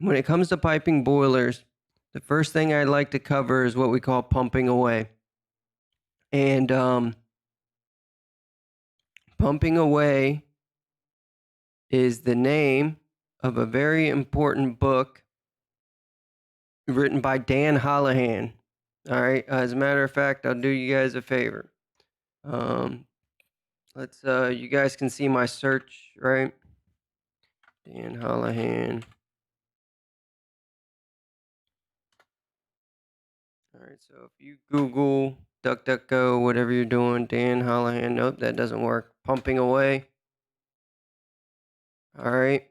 When it comes to piping boilers, the first thing I'd like to cover is what we call pumping away. And pumping away is the name of a very important book written by Dan Holohan. All right. As a matter of fact, I'll do you guys a favor. You guys can see my search, right? Dan Holohan. All right. So if you Google, DuckDuckGo, whatever you're doing, Dan Holohan. Nope, that doesn't work. Pumping away. All right.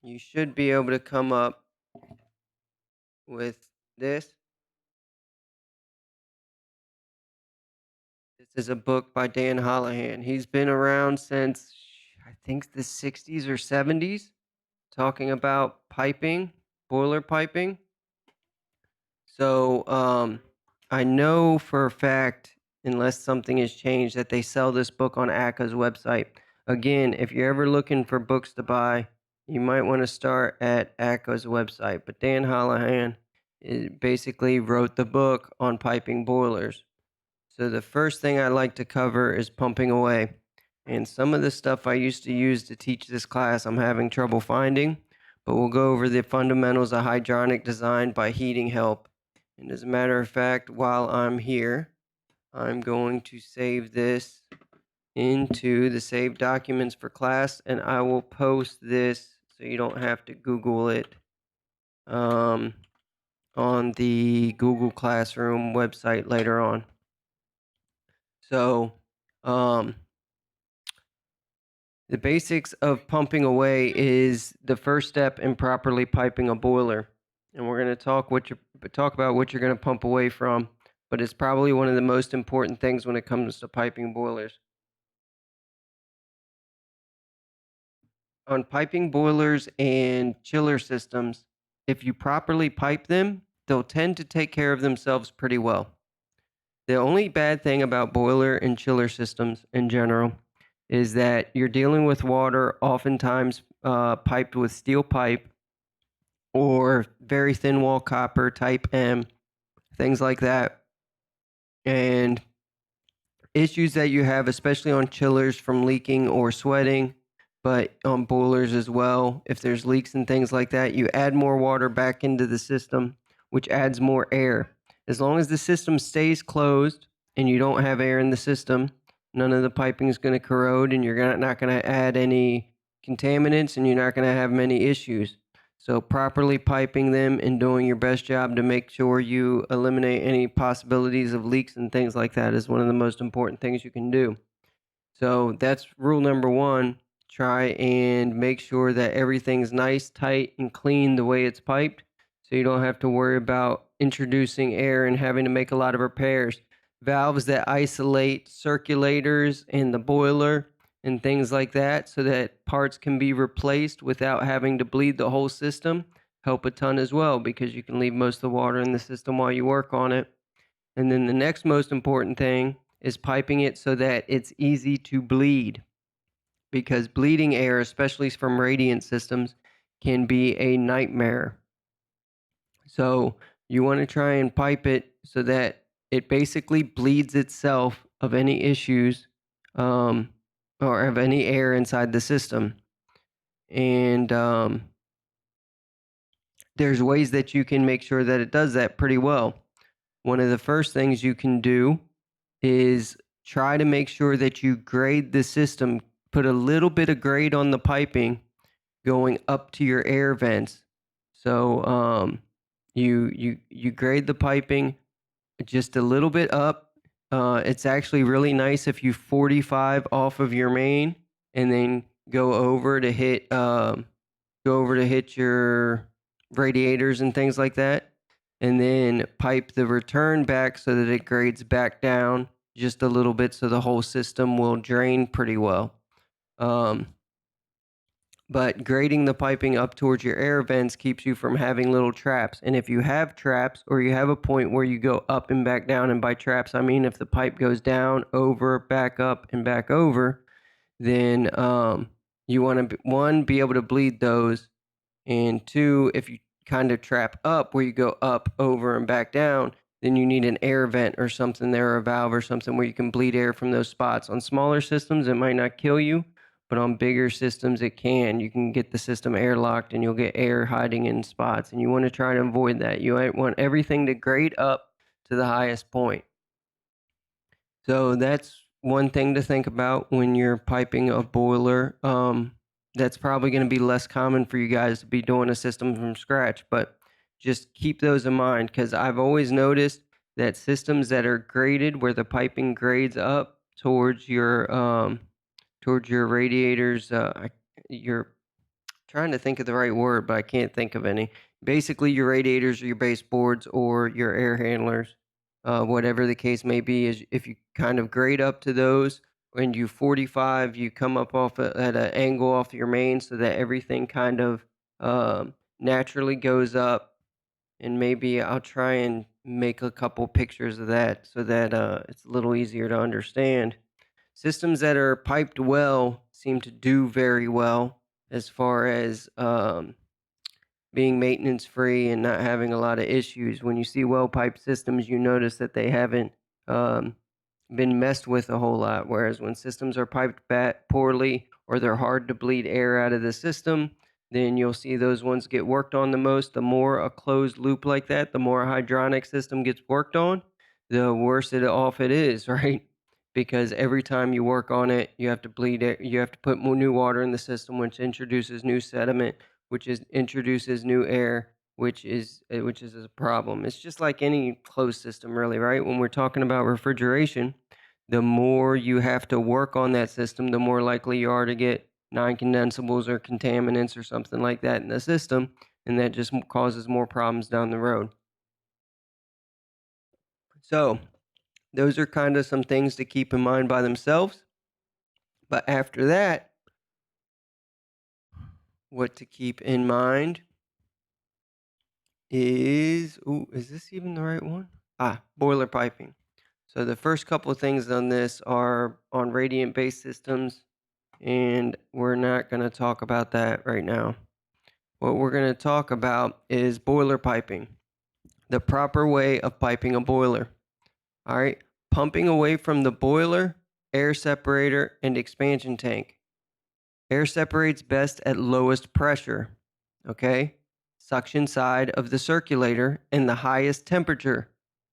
You should be able to come up with this. This is a book by Dan Holohan. He's been around since, I think, the 60s or 70s, talking about piping, boiler piping. So I know for a fact, unless something has changed, that they sell this book on ACCA's website. Again, if you're ever looking for books to buy, you might want to start at ACCA's website. But Dan Holohan basically wrote the book on piping boilers. So the first thing I like to cover is pumping away. And some of the stuff I used to use to teach this class, I'm having trouble finding. But we'll go over the fundamentals of hydronic design by heating help. And as a matter of fact, while I'm here, I'm going to save this into the saved documents for class, and I will post this so you don't have to Google it on the Google Classroom website later on. So the basics of pumping away is the first step in properly piping a boiler. And we're going to talk about what you're going to pump away from, but it's probably one of the most important things when it comes to piping boilers. On piping boilers and chiller systems, if you properly pipe them, they'll tend to take care of themselves pretty well. The only bad thing about boiler and chiller systems in general is that you're dealing with water, oftentimes piped with steel pipe or very thin wall copper type M, things like that. And issues that you have, especially on chillers, from leaking or sweating, but on boilers as well. If there's leaks and things like that, you add more water back into the system, which adds more air. As long as the system stays closed and you don't have air in the system, none of the piping is going to corrode, and you're not going to add any contaminants, and you're not going to have many issues. So properly piping them and doing your best job to make sure you eliminate any possibilities of leaks and things like that is one of the most important things you can do. So that's rule number one. Try and make sure that everything's nice, tight, and clean the way it's piped, so you don't have to worry about introducing air and having to make a lot of repairs. Valves that isolate circulators in the boiler and things like that, so that parts can be replaced without having to bleed the whole system, help a ton as well, because you can leave most of the water in the system while you work on it. And then the next most important thing is piping it so that it's easy to bleed, because bleeding air, especially from radiant systems, can be a nightmare. So you want to try and pipe it so that it basically bleeds itself of any issues or of any air inside the system. And there's ways that you can make sure that it does that pretty well. One of the first things you can do is try to make sure that you grade the system, put a little bit of grade on the piping going up to your air vents. So you grade the piping just a little bit up. It's actually really nice if you 45 off of your main and then go over to hit your radiators and things like that, and then pipe the return back so that it grades back down just a little bit, so the whole system will drain pretty well. But grading the piping up towards your air vents keeps you from having little traps. And if you have traps, or you have a point where you go up and back down, and by traps I mean if the pipe goes down, over, back up, and back over, then You want to, one, be able to bleed those, and two, if you kind of trap up where you go up, over, and back down, then you need an air vent or something there, or a valve or something where you can bleed air from those spots. On smaller systems, it might not kill you, but on bigger systems, it can. You can get the system airlocked and you'll get air hiding in spots, and you want to try to avoid that. You want everything to grade up to the highest point. So that's one thing to think about when you're piping a boiler. That's probably going to be less common for you guys to be doing a system from scratch, but just keep those in mind, because I've always noticed that systems that are graded, where the piping grades up towards your radiators, your trying to think of the right word, but I can't think of any. Basically, your radiators or your baseboards or your air handlers, whatever the case may be, is if you kind of grade up to those, when you 45, you come up at an angle off your main so that everything kind of naturally goes up. And maybe I'll try and make a couple pictures of that so that it's a little easier to understand. Systems that are piped well seem to do very well as far as being maintenance free and not having a lot of issues. When you see well piped systems, you notice that they haven't um, been messed with a whole lot. Whereas when systems are piped poorly, or they're hard to bleed air out of the system, then you'll see those ones get worked on the most. The more a closed loop like that, the more a hydronic system gets worked on, the worse off it is, right? Because every time you work on it, you have to bleed it. You have to put more new water in the system, which introduces new sediment, which introduces new air, which is a problem. It's just like any closed system, really, right? When we're talking about refrigeration, the more you have to work on that system, the more likely you are to get non-condensables or contaminants or something like that in the system, and that just causes more problems down the road. So those are kind of some things to keep in mind by themselves. But after that, what to keep in mind is, is this even the right one? Boiler piping. So the first couple of things on this are on radiant-based systems, and we're not going to talk about that right now. What we're going to talk about is boiler piping, the proper way of piping a boiler. All right, pumping away from the boiler, air separator, and expansion tank. Air separates best at lowest pressure, okay? Suction side of the circulator and the highest temperature,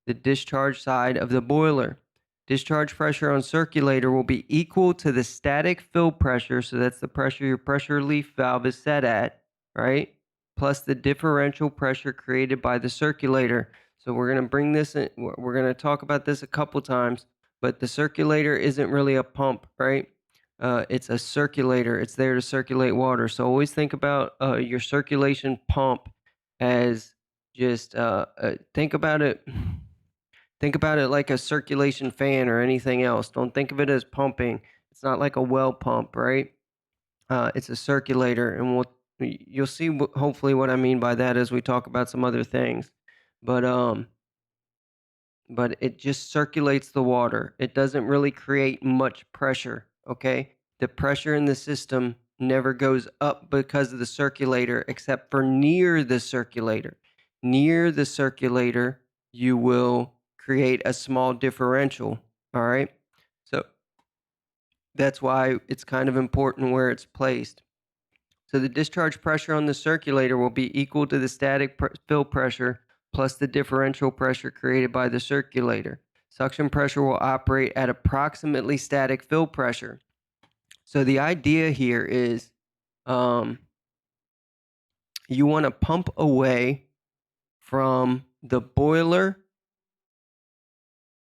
the discharge side of the boiler. Discharge pressure on circulator will be equal to the static fill pressure, so that's the pressure your pressure relief valve is set at, right? Plus the differential pressure created by the circulator. So we're going to bring this in, we're going to talk about this a couple times, but the circulator isn't really a pump, right? It's a circulator. It's there to circulate water. So always think about your circulation pump as just think about it. Think about it like a circulation fan or anything else. Don't think of it as pumping. It's not like a well pump, right? It's a circulator, and you'll see hopefully what I mean by that as we talk about some other things. But it just circulates the water. It doesn't really create much pressure, okay? The pressure in the system never goes up because of the circulator, except for near the circulator. Near the circulator, you will create a small differential, all right? So that's why it's kind of important where it's placed. So the discharge pressure on the circulator will be equal to the static fill pressure plus the differential pressure created by the circulator. Suction pressure will operate at approximately static fill pressure. So the idea here is you want to pump away from the boiler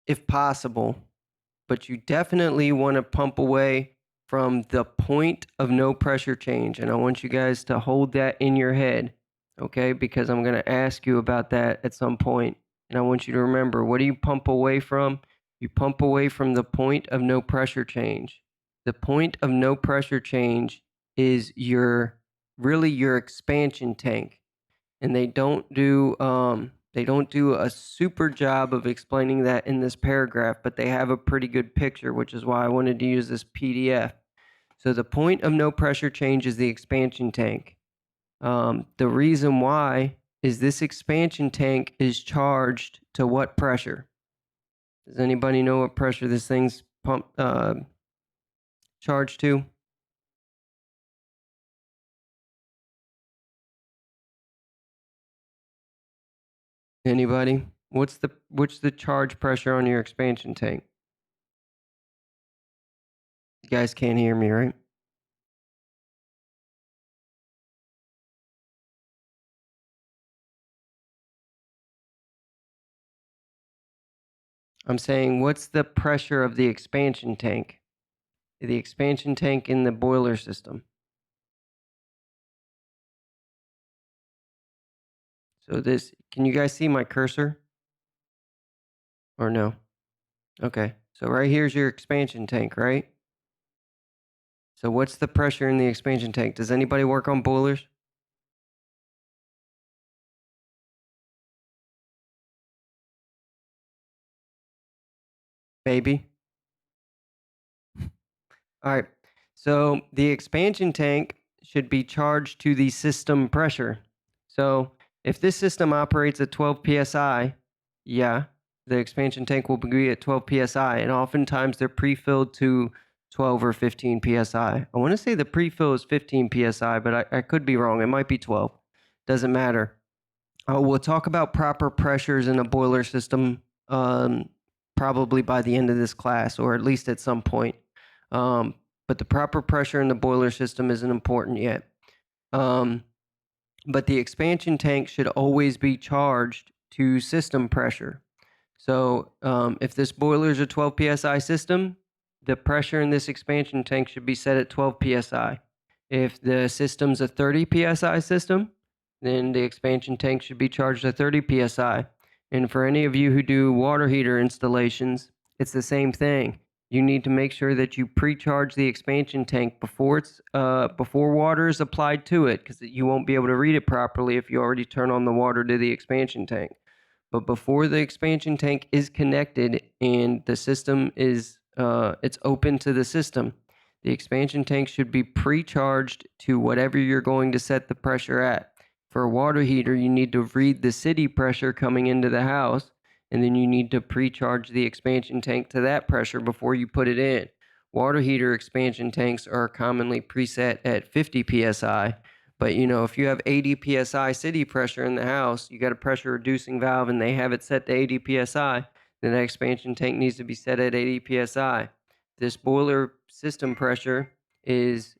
if possible, but you definitely want to pump away from the point of no pressure change. And I want you guys to hold that in your head, okay? Because I'm going to ask you about that at some point. And I want you to remember, what do you pump away from? You pump away from the point of no pressure change. The point of no pressure change is really your expansion tank. And they don't do a super job of explaining that in this paragraph, but they have a pretty good picture, which is why I wanted to use this PDF. So the point of no pressure change is the expansion tank. The reason why is this expansion tank is charged to what pressure? Does anybody know what pressure this thing's charged to? Anybody? What's the charge pressure on your expansion tank? You guys can't hear me, right? I'm saying, what's the pressure of the expansion tank? The expansion tank in the boiler system. So this, can you guys see my cursor? Or no? Okay. So right here's your expansion tank, right? So what's the pressure in the expansion tank? Does anybody work on boilers? Maybe. All right. So the expansion tank should be charged to the system pressure. So if this system operates at 12 psi, yeah, the expansion tank will be at 12 psi, and oftentimes they're pre-filled to 12 or 15 psi. I want to say the pre-fill is 15 psi, but I could be wrong. It might be 12. Doesn't matter. We'll talk about proper pressures in a boiler system probably by the end of this class, or at least at some point. But the proper pressure in the boiler system isn't important yet. But the expansion tank should always be charged to system pressure. So if this boiler is a 12 psi system, the pressure in this expansion tank should be set at 12 psi. If the system's a 30 psi system, then the expansion tank should be charged at 30 psi. And for any of you who do water heater installations, it's the same thing. You need to make sure that you pre-charge the expansion tank before water is applied to it, because you won't be able to read it properly if you already turn on the water to the expansion tank. But before the expansion tank is connected and the system is it's open to the system, the expansion tank should be pre-charged to whatever you're going to set the pressure at. For a water heater, you need to read the city pressure coming into the house, and then you need to pre-charge the expansion tank to that pressure before you put it in. Water heater expansion tanks are commonly preset at 50 psi. But if you have 80 psi city pressure in the house, you got a pressure reducing valve and they have it set to 80 psi, then that expansion tank needs to be set at 80 psi. This boiler system pressure is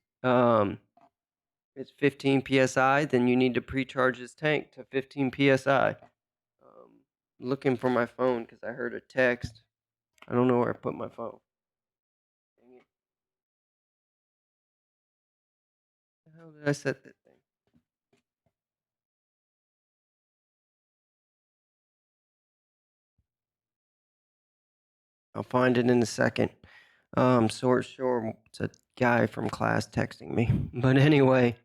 it's 15 psi, then you need to pre-charge this tank to 15 psi. Looking for my phone because I heard a text. I don't know where I put my phone. Dang it. How did I set that thing? I'll find it in a second. Sure, it's a guy from class texting me. But anyway,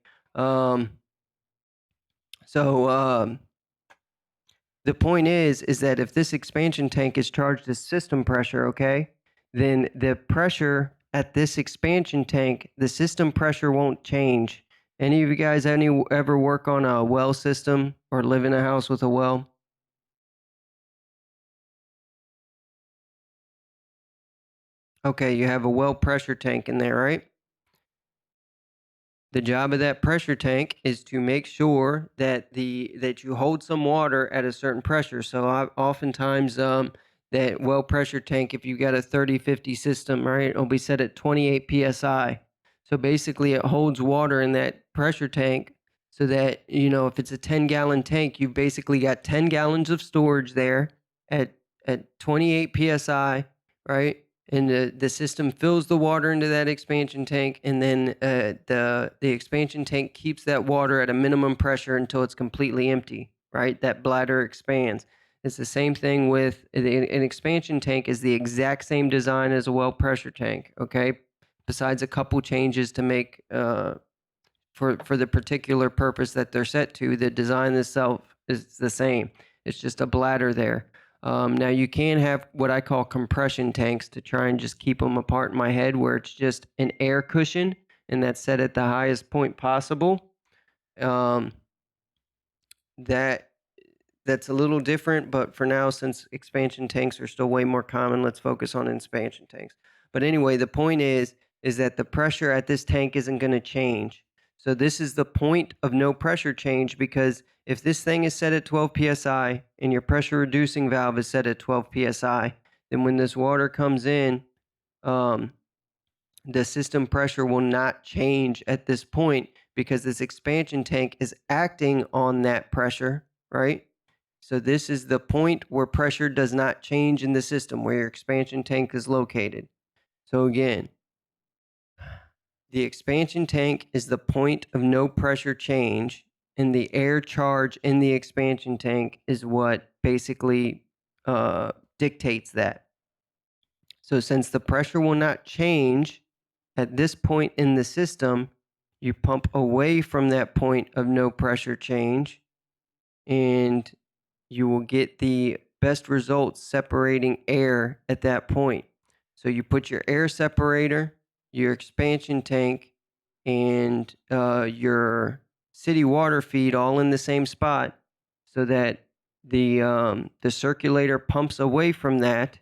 the point is that if this expansion tank is charged as system pressure, okay, then the pressure at this expansion tank, the system pressure won't change. Any of you guys ever work on a well system or live in a house with a well? Okay, you have a well pressure tank in there, right? The job of that pressure tank is to make sure that you hold some water at a certain pressure. So oftentimes that well pressure tank, if you got a 30-50 system, right, it'll be set at 28 psi. So basically it holds water in that pressure tank so that, if it's a 10-gallon tank, you've basically got 10 gallons of storage there at 28 psi, right? And the system fills the water into that expansion tank, and then the expansion tank keeps that water at a minimum pressure until it's completely empty, right? That bladder expands. It's the same thing with an expansion tank is the exact same design as a well pressure tank, okay? Besides a couple changes to make for the particular purpose that they're set to, the design itself is the same. It's just a bladder there. Now you can have what I call compression tanks to try and just keep them apart in my head, where it's just an air cushion and that's set at the highest point possible. That's a little different, but for now, since expansion tanks are still way more common, let's focus on expansion tanks. But anyway, the point is that the pressure at this tank isn't going to change. So this is the point of no pressure change, because if this thing is set at 12 psi and your pressure reducing valve is set at 12 psi, then when this water comes in, the system pressure will not change at this point, because this expansion tank is acting on that pressure, right? So this is the point where pressure does not change in the system, where your expansion tank is located. So again, the expansion tank is the point of no pressure change, and the air charge in the expansion tank is what basically dictates that. So since the pressure will not change at this point in the system, you pump away from that point of no pressure change, and you will get the best results separating air at that point. So you put your air separator, your expansion tank, and your city water feed all in the same spot, so that the circulator pumps away from that,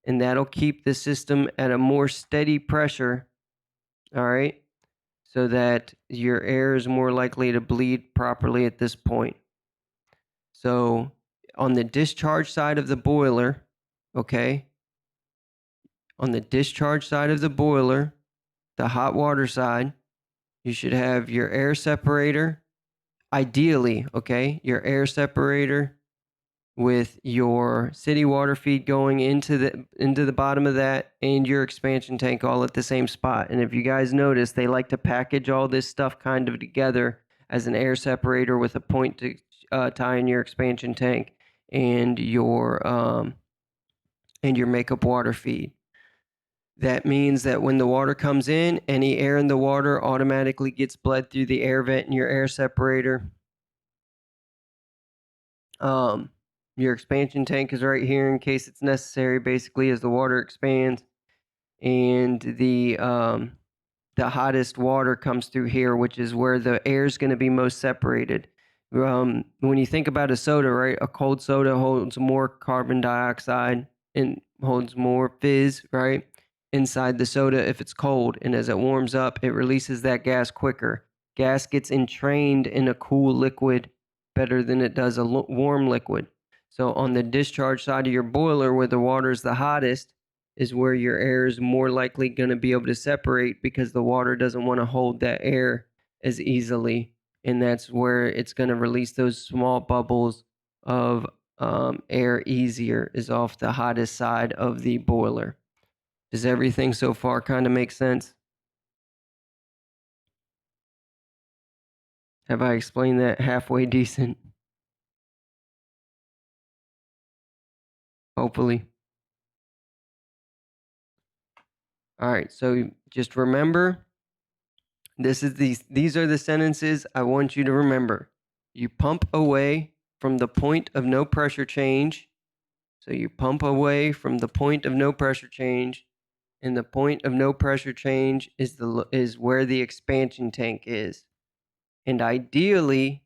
and that'll keep the system at a more steady pressure. All right, so that your air is more likely to bleed properly at this point. So on the discharge side of the boiler, okay, on the discharge side of the boiler, the hot water side, you should have your air separator, ideally, okay, your air separator with your city water feed going into the bottom of that, and your expansion tank all at the same spot. And if you guys notice, they like to package all this stuff kind of together as an air separator with a point to tie in your expansion tank and your makeup water feed. That means that when the water comes in, any air in the water automatically gets bled through the air vent in your air separator. Your expansion tank is right here in case it's necessary, basically, as the water expands, and the hottest water comes through here, which is where the air is going to be most separated. When you think about a soda, right? A cold soda holds more carbon dioxide and holds more fizz, right? Inside the soda if it's cold, and as it warms up, it releases that gas quicker. Gas gets entrained in a cool liquid better than it does a warm liquid. So on the discharge side of your boiler, where the water is the hottest, is where your air is more likely going to be able to separate, because the water doesn't want to hold that air as easily. And that's where it's going to release those small bubbles of air easier, is off the hottest side of the boiler. Does everything so far kind of make sense? Have I explained that halfway decent? Hopefully. All right, so just remember, these are the sentences I want you to remember. You pump away from the point of no pressure change. So you pump away from the point of no pressure change, and the point of no pressure change is where the expansion tank is. And ideally,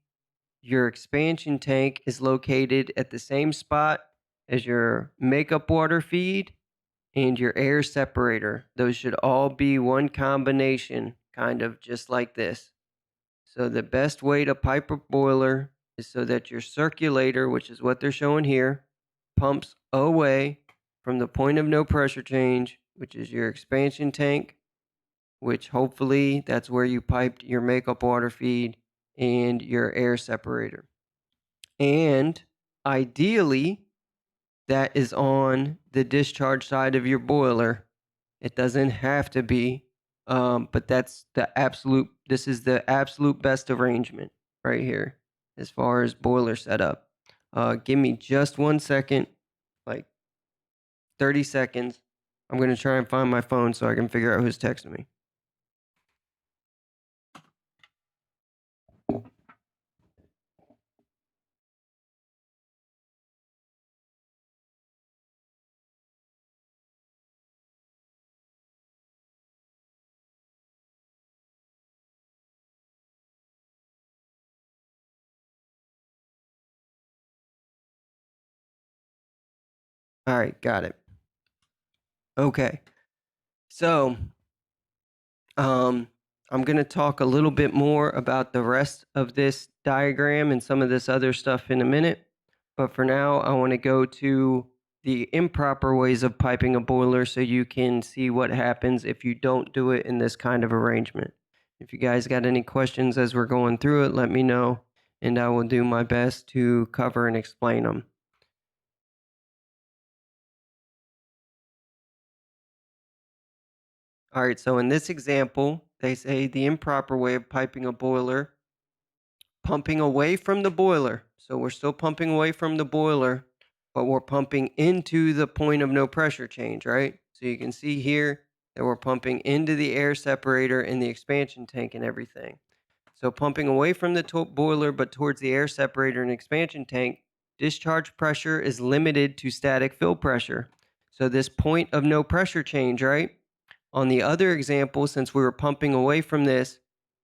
your expansion tank is located at the same spot as your makeup water feed and your air separator. Those should all be one combination, kind of just like this. So the best way to pipe a boiler is so that your circulator, which is what they're showing here, pumps away from the point of no pressure change, which is your expansion tank, which hopefully that's where you piped your makeup water feed and your air separator. And ideally, that is on the discharge side of your boiler. It doesn't have to be, but this is the absolute best arrangement right here as far as boiler setup. Give me just 1 second, like 30 seconds. I'm going to try and find my phone so I can figure out who's texting me. All right, got it. Okay. So, I'm going to talk a little bit more about the rest of this diagram and some of this other stuff in a minute. But for now, I want to go to the improper ways of piping a boiler so you can see what happens if you don't do it in this kind of arrangement. If you guys got any questions as we're going through it, let me know, and I will do my best to cover and explain them. All right, so in this example, they say the improper way of piping a boiler, pumping away from the boiler. So we're still pumping away from the boiler, but we're pumping into the point of no pressure change, right? So you can see here that we're pumping into the air separator and the expansion tank and everything. So pumping away from the boiler, but towards the air separator and expansion tank, discharge pressure is limited to static fill pressure. So this point of no pressure change, right? On the other example, since we were pumping away from this,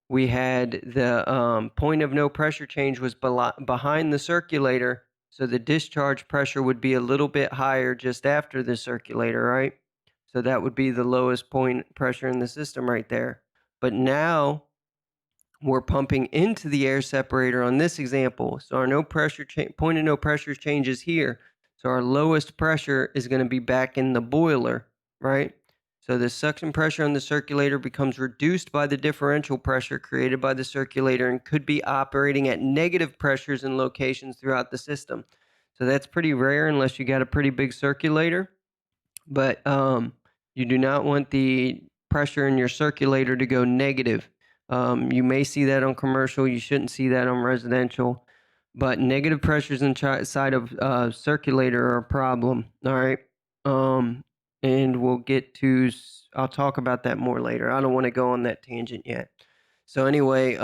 we had the point of no pressure change was behind the circulator, so the discharge pressure would be a little bit higher just after the circulator, right? So that would be the lowest point pressure in the system right there. But now we're pumping into the air separator on this example. So our point of no pressure changes here. So our lowest pressure is going to be back in the boiler, right? So the suction pressure on the circulator becomes reduced by the differential pressure created by the circulator and could be operating at negative pressures in locations throughout the system. So that's pretty rare unless you got a pretty big circulator. But you do not want the pressure in your circulator to go negative. You may see that on commercial. You shouldn't see that on residential. But negative pressures inside of circulator are a problem. All right. And we'll get to, I'll talk about that more later. I don't want to go on that tangent yet. So anyway,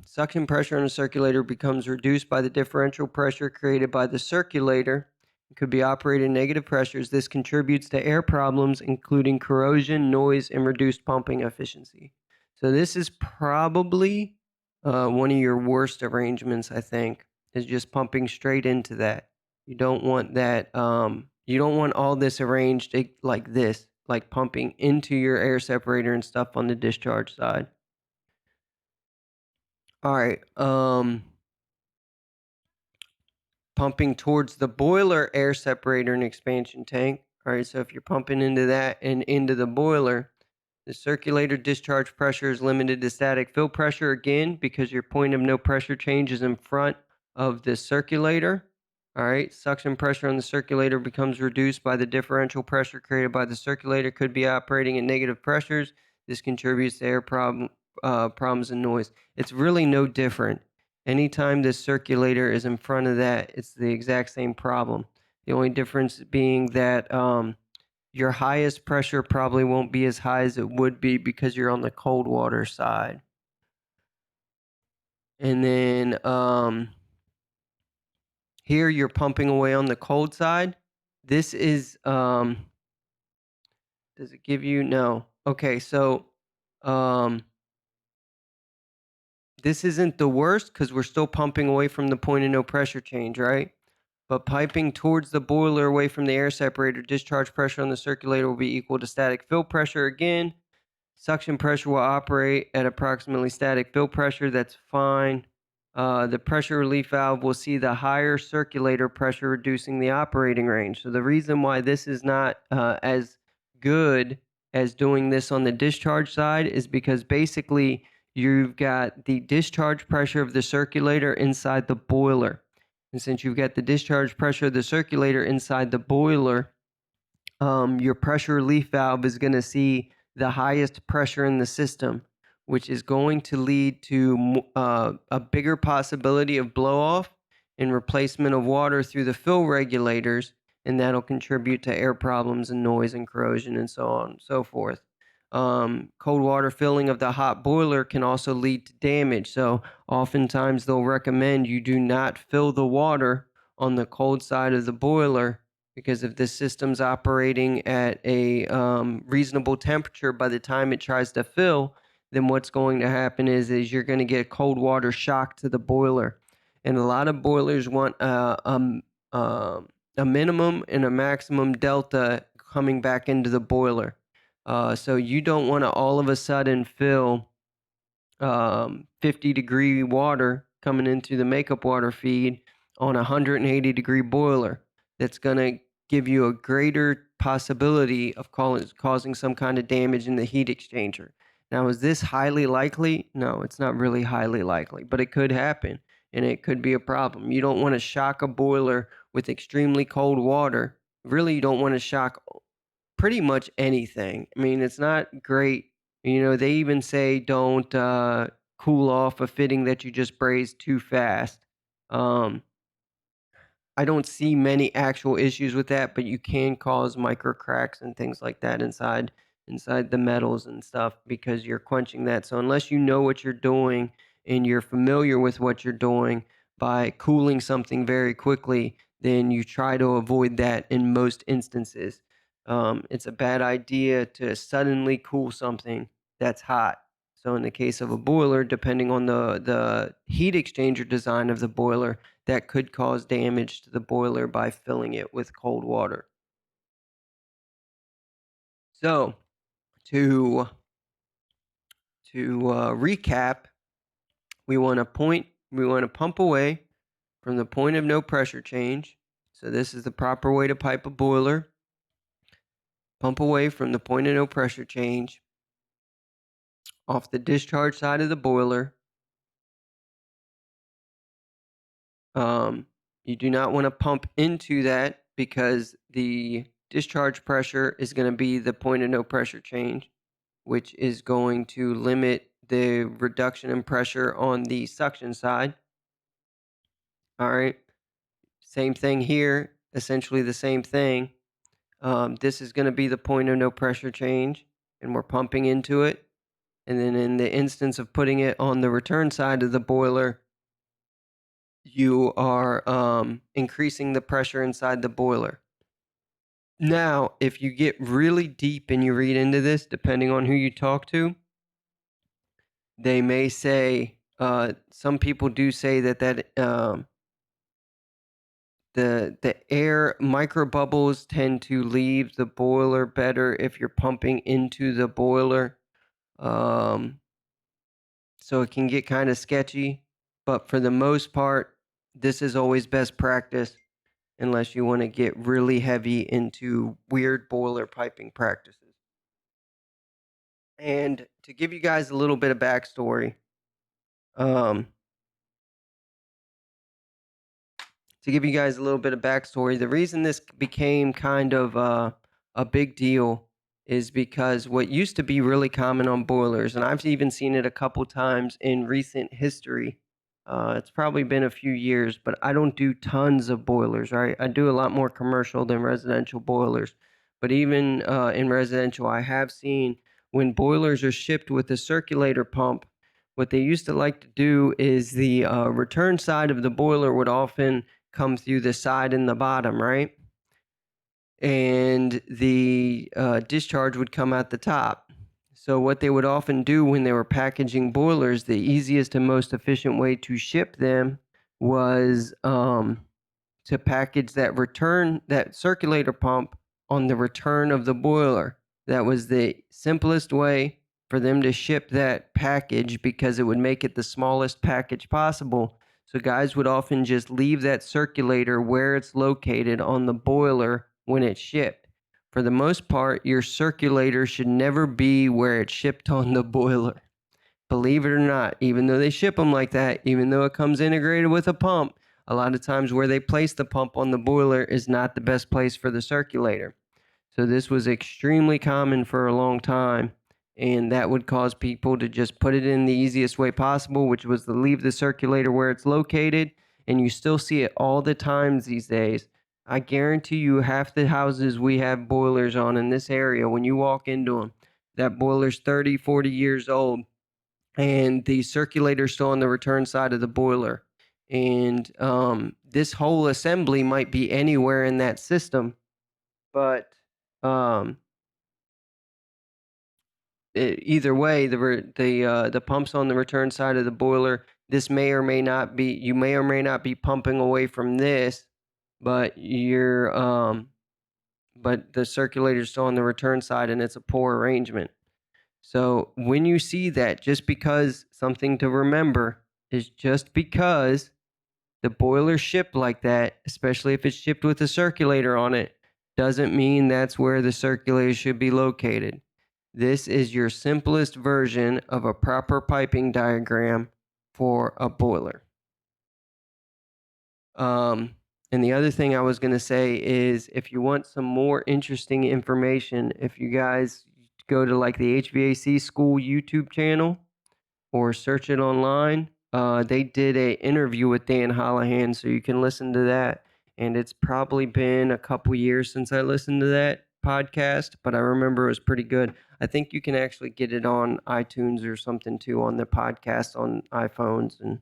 suction pressure in a circulator becomes reduced by the differential pressure created by the circulator. It could be operated at negative pressures. This contributes to air problems, including corrosion, noise, and reduced pumping efficiency. So this is probably one of your worst arrangements, I think, is just pumping straight into that. You don't want that. You don't want all this arranged like this, like pumping into your air separator and stuff on the discharge side. All right. Pumping towards the boiler air separator and expansion tank. All right. So if you're pumping into that and into the boiler, the circulator discharge pressure is limited to static fill pressure again because your point of no pressure change is in front of the circulator. All right. Suction pressure on the circulator becomes reduced by the differential pressure created by the circulator. Could be operating at negative pressures. This contributes to air problems and noise. It's really no different. Anytime the circulator is in front of that, it's the exact same problem. The only difference being that your highest pressure probably won't be as high as it would be because you're on the cold water side. And then here you're pumping away on the cold side. This is does it give you? No. Okay, so this isn't the worst because we're still pumping away from the point of no pressure change, right? But piping towards the boiler away from the air separator, discharge pressure on the circulator will be equal to static fill pressure again. Suction pressure will operate at approximately static fill pressure. That's fine. The pressure relief valve will see the higher circulator pressure, reducing the operating range. So the reason why this is not as good as doing this on the discharge side is because basically you've got the discharge pressure of the circulator inside the boiler. And since you've got the discharge pressure of the circulator inside the boiler, your pressure relief valve is going to see the highest pressure in the system, which is going to lead to a bigger possibility of blow off and replacement of water through the fill regulators, and that'll contribute to air problems and noise and corrosion and so on and so forth. Cold water filling of the hot boiler can also lead to damage. So oftentimes they'll recommend you do not fill the water on the cold side of the boiler, because if the system's operating at a reasonable temperature by the time it tries to fill, then what's going to happen is you're going to get cold water shock to the boiler. And a lot of boilers want a minimum and a maximum delta coming back into the boiler. So you don't want to all of a sudden fill 50-degree water coming into the makeup water feed on a 180-degree boiler. That's going to give you a greater possibility of causing some kind of damage in the heat exchanger. Now, is this highly likely? No, it's not really highly likely, but it could happen and it could be a problem. You don't want to shock a boiler with extremely cold water. Really, you don't want to shock pretty much anything. I mean, it's not great. You know, they even say don't cool off a fitting that you just brazed too fast. Um, I don't see many actual issues with that, but you can cause micro cracks and things like that inside the metals and stuff because you're quenching that. So unless you know what you're doing and you're familiar with what you're doing by cooling something very quickly, then you try to avoid that in most instances. It's a bad idea to suddenly cool something that's hot. So in the case of a boiler, depending on the heat exchanger design of the boiler, that could cause damage to the boiler by filling it with cold water. So to recap, we want to pump away from the point of no pressure change. So this is the proper way to pipe a boiler. Pump away from the point of no pressure change off the discharge side of the boiler. You do not want to pump into that because the discharge pressure is going to be the point of no pressure change, which is going to limit the reduction in pressure on the suction side. All right. Same thing here, essentially the same thing. This is going to be the point of no pressure change, and we're pumping into it. And then in the instance of putting it on the return side of the boiler, you are increasing the pressure inside the boiler. Now, if you get really deep and you read into this, depending on who you talk to, they may say, some people do say that the air micro bubbles tend to leave the boiler better if you're pumping into the boiler. So it can get kind of sketchy, but for the most part, this is always best practice unless you want to get really heavy into weird boiler piping practices. And to give you guys a little bit of backstory, um, the reason this became kind of a big deal is because what used to be really common on boilers, and I've even seen it a couple times in recent history. It's probably been a few years, but I don't do tons of boilers, right? I do a lot more commercial than residential boilers. But even in residential, I have seen when boilers are shipped with a circulator pump, what they used to like to do is the return side of the boiler would often come through the side and the bottom, right? And the discharge would come out the top. So what they would often do when they were packaging boilers, the easiest and most efficient way to ship them was to package that circulator pump on the return of the boiler. That was the simplest way for them to ship that package because it would make it the smallest package possible. So guys would often just leave that circulator where it's located on the boiler when it's shipped. For the most part, your circulator should never be where it's shipped on the boiler. Believe it or not, even though they ship them like that, even though it comes integrated with a pump, a lot of times where they place the pump on the boiler is not the best place for the circulator. So this was extremely common for a long time, and that would cause people to just put it in the easiest way possible, which was to leave the circulator where it's located, and you still see it all the times these days. I guarantee you half the houses we have boilers on in this area, when you walk into them, that boiler's 30, 40 years old, and the circulator still on the return side of the boiler. And this whole assembly might be anywhere in that system, but um, either way, the pumps on the return side of the boiler. This may or may not be. You may or may not be pumping away from this but but the circulator's still on the return side and it's a poor arrangement. So when you see that, just because something to remember is just because the boiler shipped like that, especially if it's shipped with a circulator on it, doesn't mean that's where the circulator should be located. This is your simplest version of a proper piping diagram for a boiler. And the other thing I was going to say is if you want some more interesting information, if you guys go to like the HVAC school YouTube channel or search it online, they did a interview with Dan Holohan, so you can listen to that. And it's probably been a couple years since I listened to that podcast, but I remember it was pretty good. I think you can actually get it on iTunes or something too on the podcast on iPhones and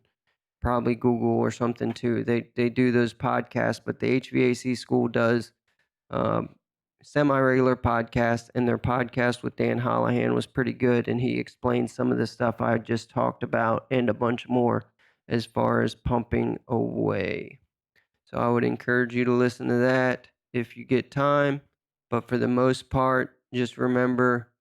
probably Google or something too. They do those podcasts, but the HVAC school does um, semi-regular podcast, and their podcast with Dan Holohan was pretty good, and he explained some of the stuff I just talked about and a bunch more as far as pumping away. So I would encourage you to listen to that if you get time. But for the most part, just remember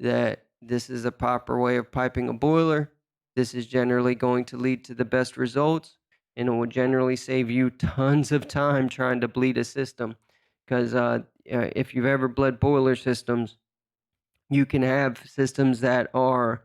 that this is a proper way of piping a boiler. This is generally going to lead to the best results, and it will generally save you tons of time trying to bleed a system. Because if you've ever bled boiler systems, you can have systems that are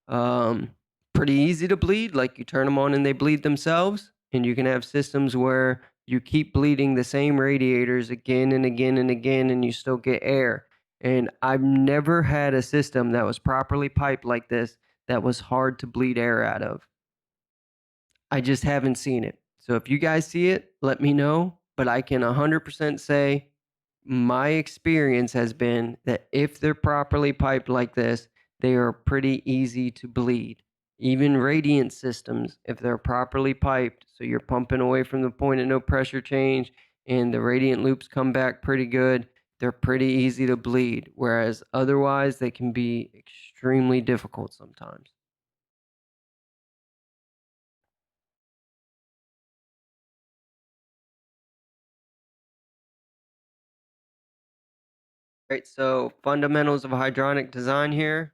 um, pretty easy to bleed, like you turn them on and they bleed themselves. And you can have systems where you keep bleeding the same radiators again and again and again, and you still get air. And I've never had a system that was properly piped like this that was hard to bleed air out of. I just haven't seen it. So if you guys see it, let me know. But I can 100% say my experience has been that if they're properly piped like this, they are pretty easy to bleed. Even radiant systems, if they're properly piped, so you're pumping away from the point of no pressure change and the radiant loops come back pretty good, they're pretty easy to bleed. Whereas otherwise, they can be extremely difficult sometimes. Right, so fundamentals of hydronic design here.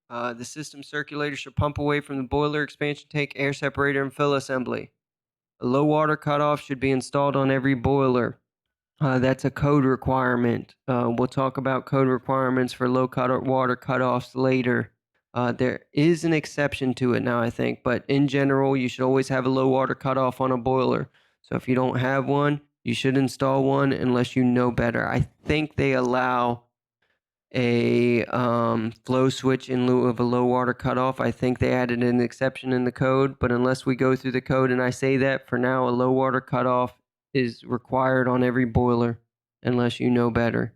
The system circulator should pump away from the boiler, expansion tank, air separator, and fill assembly. A low water cutoff should be installed on every boiler. That's a code requirement. We'll talk about code requirements for low water cutoffs later. There is an exception to it now, I think, but in general, you should always have a low water cutoff on a boiler. So if you don't have one, you should install one unless you know better. I think they allow a flow switch in lieu of a low water cutoff. I think they added an exception in the code, but unless we go through the code and I say that, for now, a low water cutoff is required on every boiler unless you know better.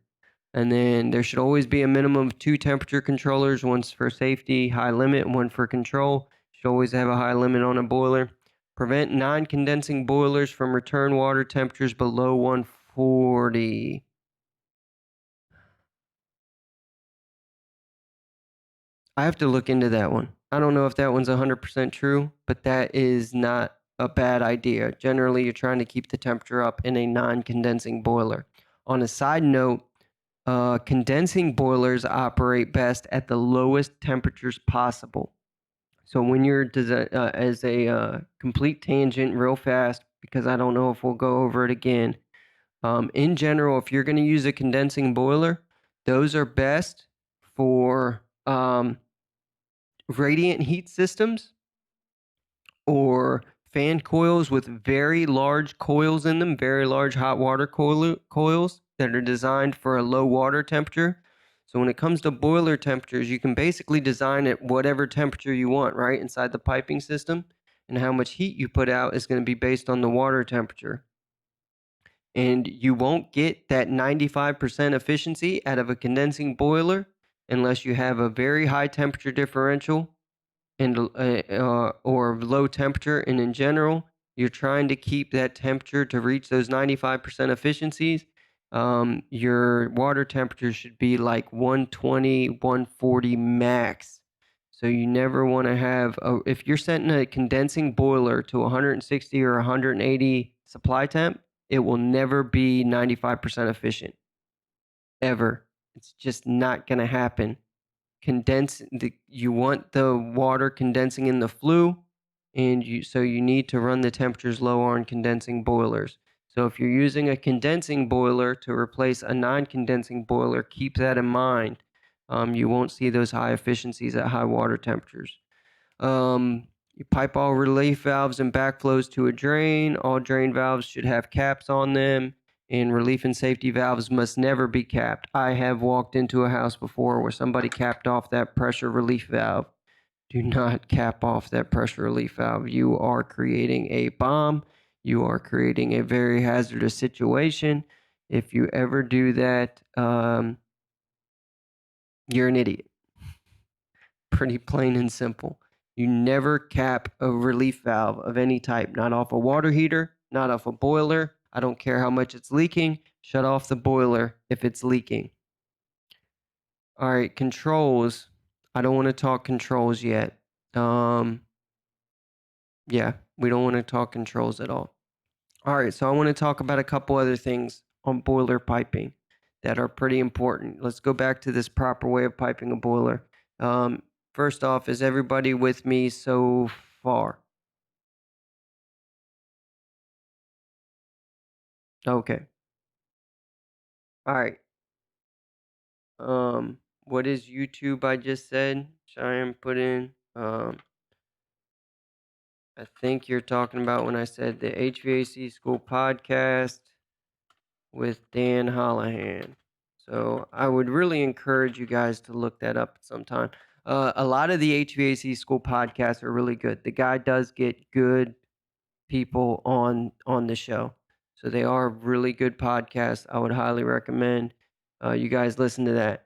And then there should always be a minimum of 2 temperature controllers, one for safety, high limit, one for control. Should always have a high limit on a boiler. Prevent non-condensing boilers from return water temperatures below 140. I have to look into that one. I don't know if that one's 100% true, but that is not a bad idea. Generally, you're trying to keep the temperature up in a non-condensing boiler. On a side note, condensing boilers operate best at the lowest temperatures possible. So when you're as a complete tangent, real fast, because I don't know if we'll go over it again. In general, if you're going to use a condensing boiler, those are best for radiant heat systems or fan coils with very large coils in them, very large hot water coils that are designed for a low water temperature. So when it comes to boiler temperatures, you can basically design it whatever temperature you want, right, inside the piping system. And how much heat you put out is going to be based on the water temperature. And you won't get that 95% efficiency out of a condensing boiler unless you have a very high temperature differential and or low temperature. And in general, you're trying to keep that temperature to reach those 95% efficiencies. Your water temperature should be like 120, 140 max. So you never want to have if you're setting a condensing boiler to 160 or 180 supply temp, it will never be 95% efficient. Ever. It's just not going to happen. You want the water condensing in the flue, and so you need to run the temperatures lower on condensing boilers. So if you're using a condensing boiler to replace a non-condensing boiler, keep that in mind. You won't see those high efficiencies at high water temperatures. You pipe all relief valves and backflows to a drain. All drain valves should have caps on them, and relief and safety valves must never be capped. I have walked into a house before where somebody capped off that pressure relief valve. Do not cap off that pressure relief valve. You are creating a bomb. You are creating a very hazardous situation. If you ever do that, you're an idiot. Pretty plain and simple. You never cap a relief valve of any type, not off a water heater, not off a boiler. I don't care how much it's leaking. Shut off the boiler if it's leaking. All right, controls. I don't want to talk controls yet. Yeah, we don't want to talk controls at all. All right, so I want to talk about a couple other things on boiler piping that are pretty important. Let's go back to this proper way of piping a boiler. First off, is everybody with me so far? Okay. All right. What is YouTube I just said? Cheyenne put in. I think you're talking about when I said the HVAC School podcast with Dan Hollahan. So I would really encourage you guys to look that up sometime. A lot of the HVAC School podcasts are really good. The guy does get good people on the show, so they are really good podcasts. I would highly recommend you guys listen to that.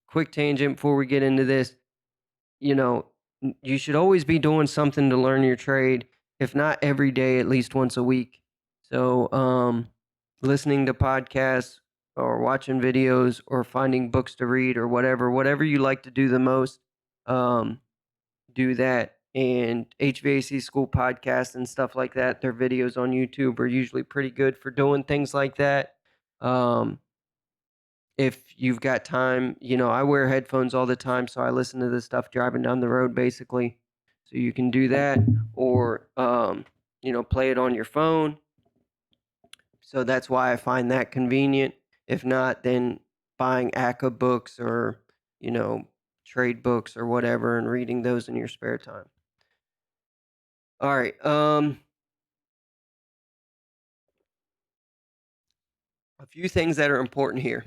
Quick tangent before we get into this. You know, you should always be doing something to learn your trade, if not every day, at least once a week. So, listening to podcasts or watching videos or finding books to read or whatever you like to do the most, um, do that. And HVAC school podcasts and stuff like that, their videos on YouTube are usually pretty good for doing things like that. Um, if you've got time, I wear headphones all the time, so I listen to this stuff driving down the road basically. So you can do that, or play it on your phone. So that's why I find that convenient. If not, then buying ACA books or, trade books or whatever and reading those in your spare time. All right. A few things that are important here.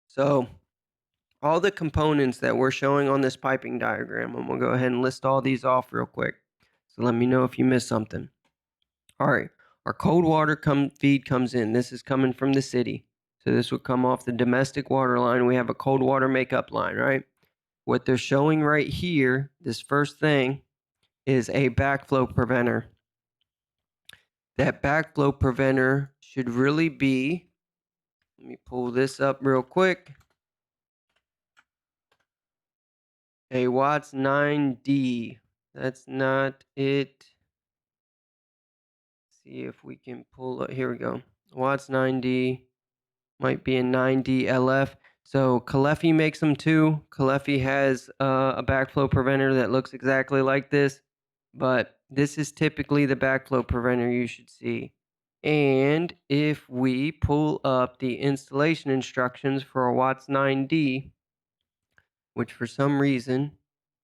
So all the components that we're showing on this piping diagram, I'm going to go ahead and list all these off real quick. So let me know if you missed something. All right. Our cold water feed comes in. This is coming from the city. So this would come off the domestic water line. We have a cold water makeup line, right? What they're showing right here, this first thing, is a backflow preventer. That backflow preventer should really be, let me pull this up real quick, a Watts 9D. That's not it. See if we can pull it. Here we go. Watts 9D. Might be a 9D LF. So Kalefi makes them too. Kalefi has a backflow preventer that looks exactly like this, but this is typically the backflow preventer you should see. And if we pull up the installation instructions for a Watts 9D, which for some reason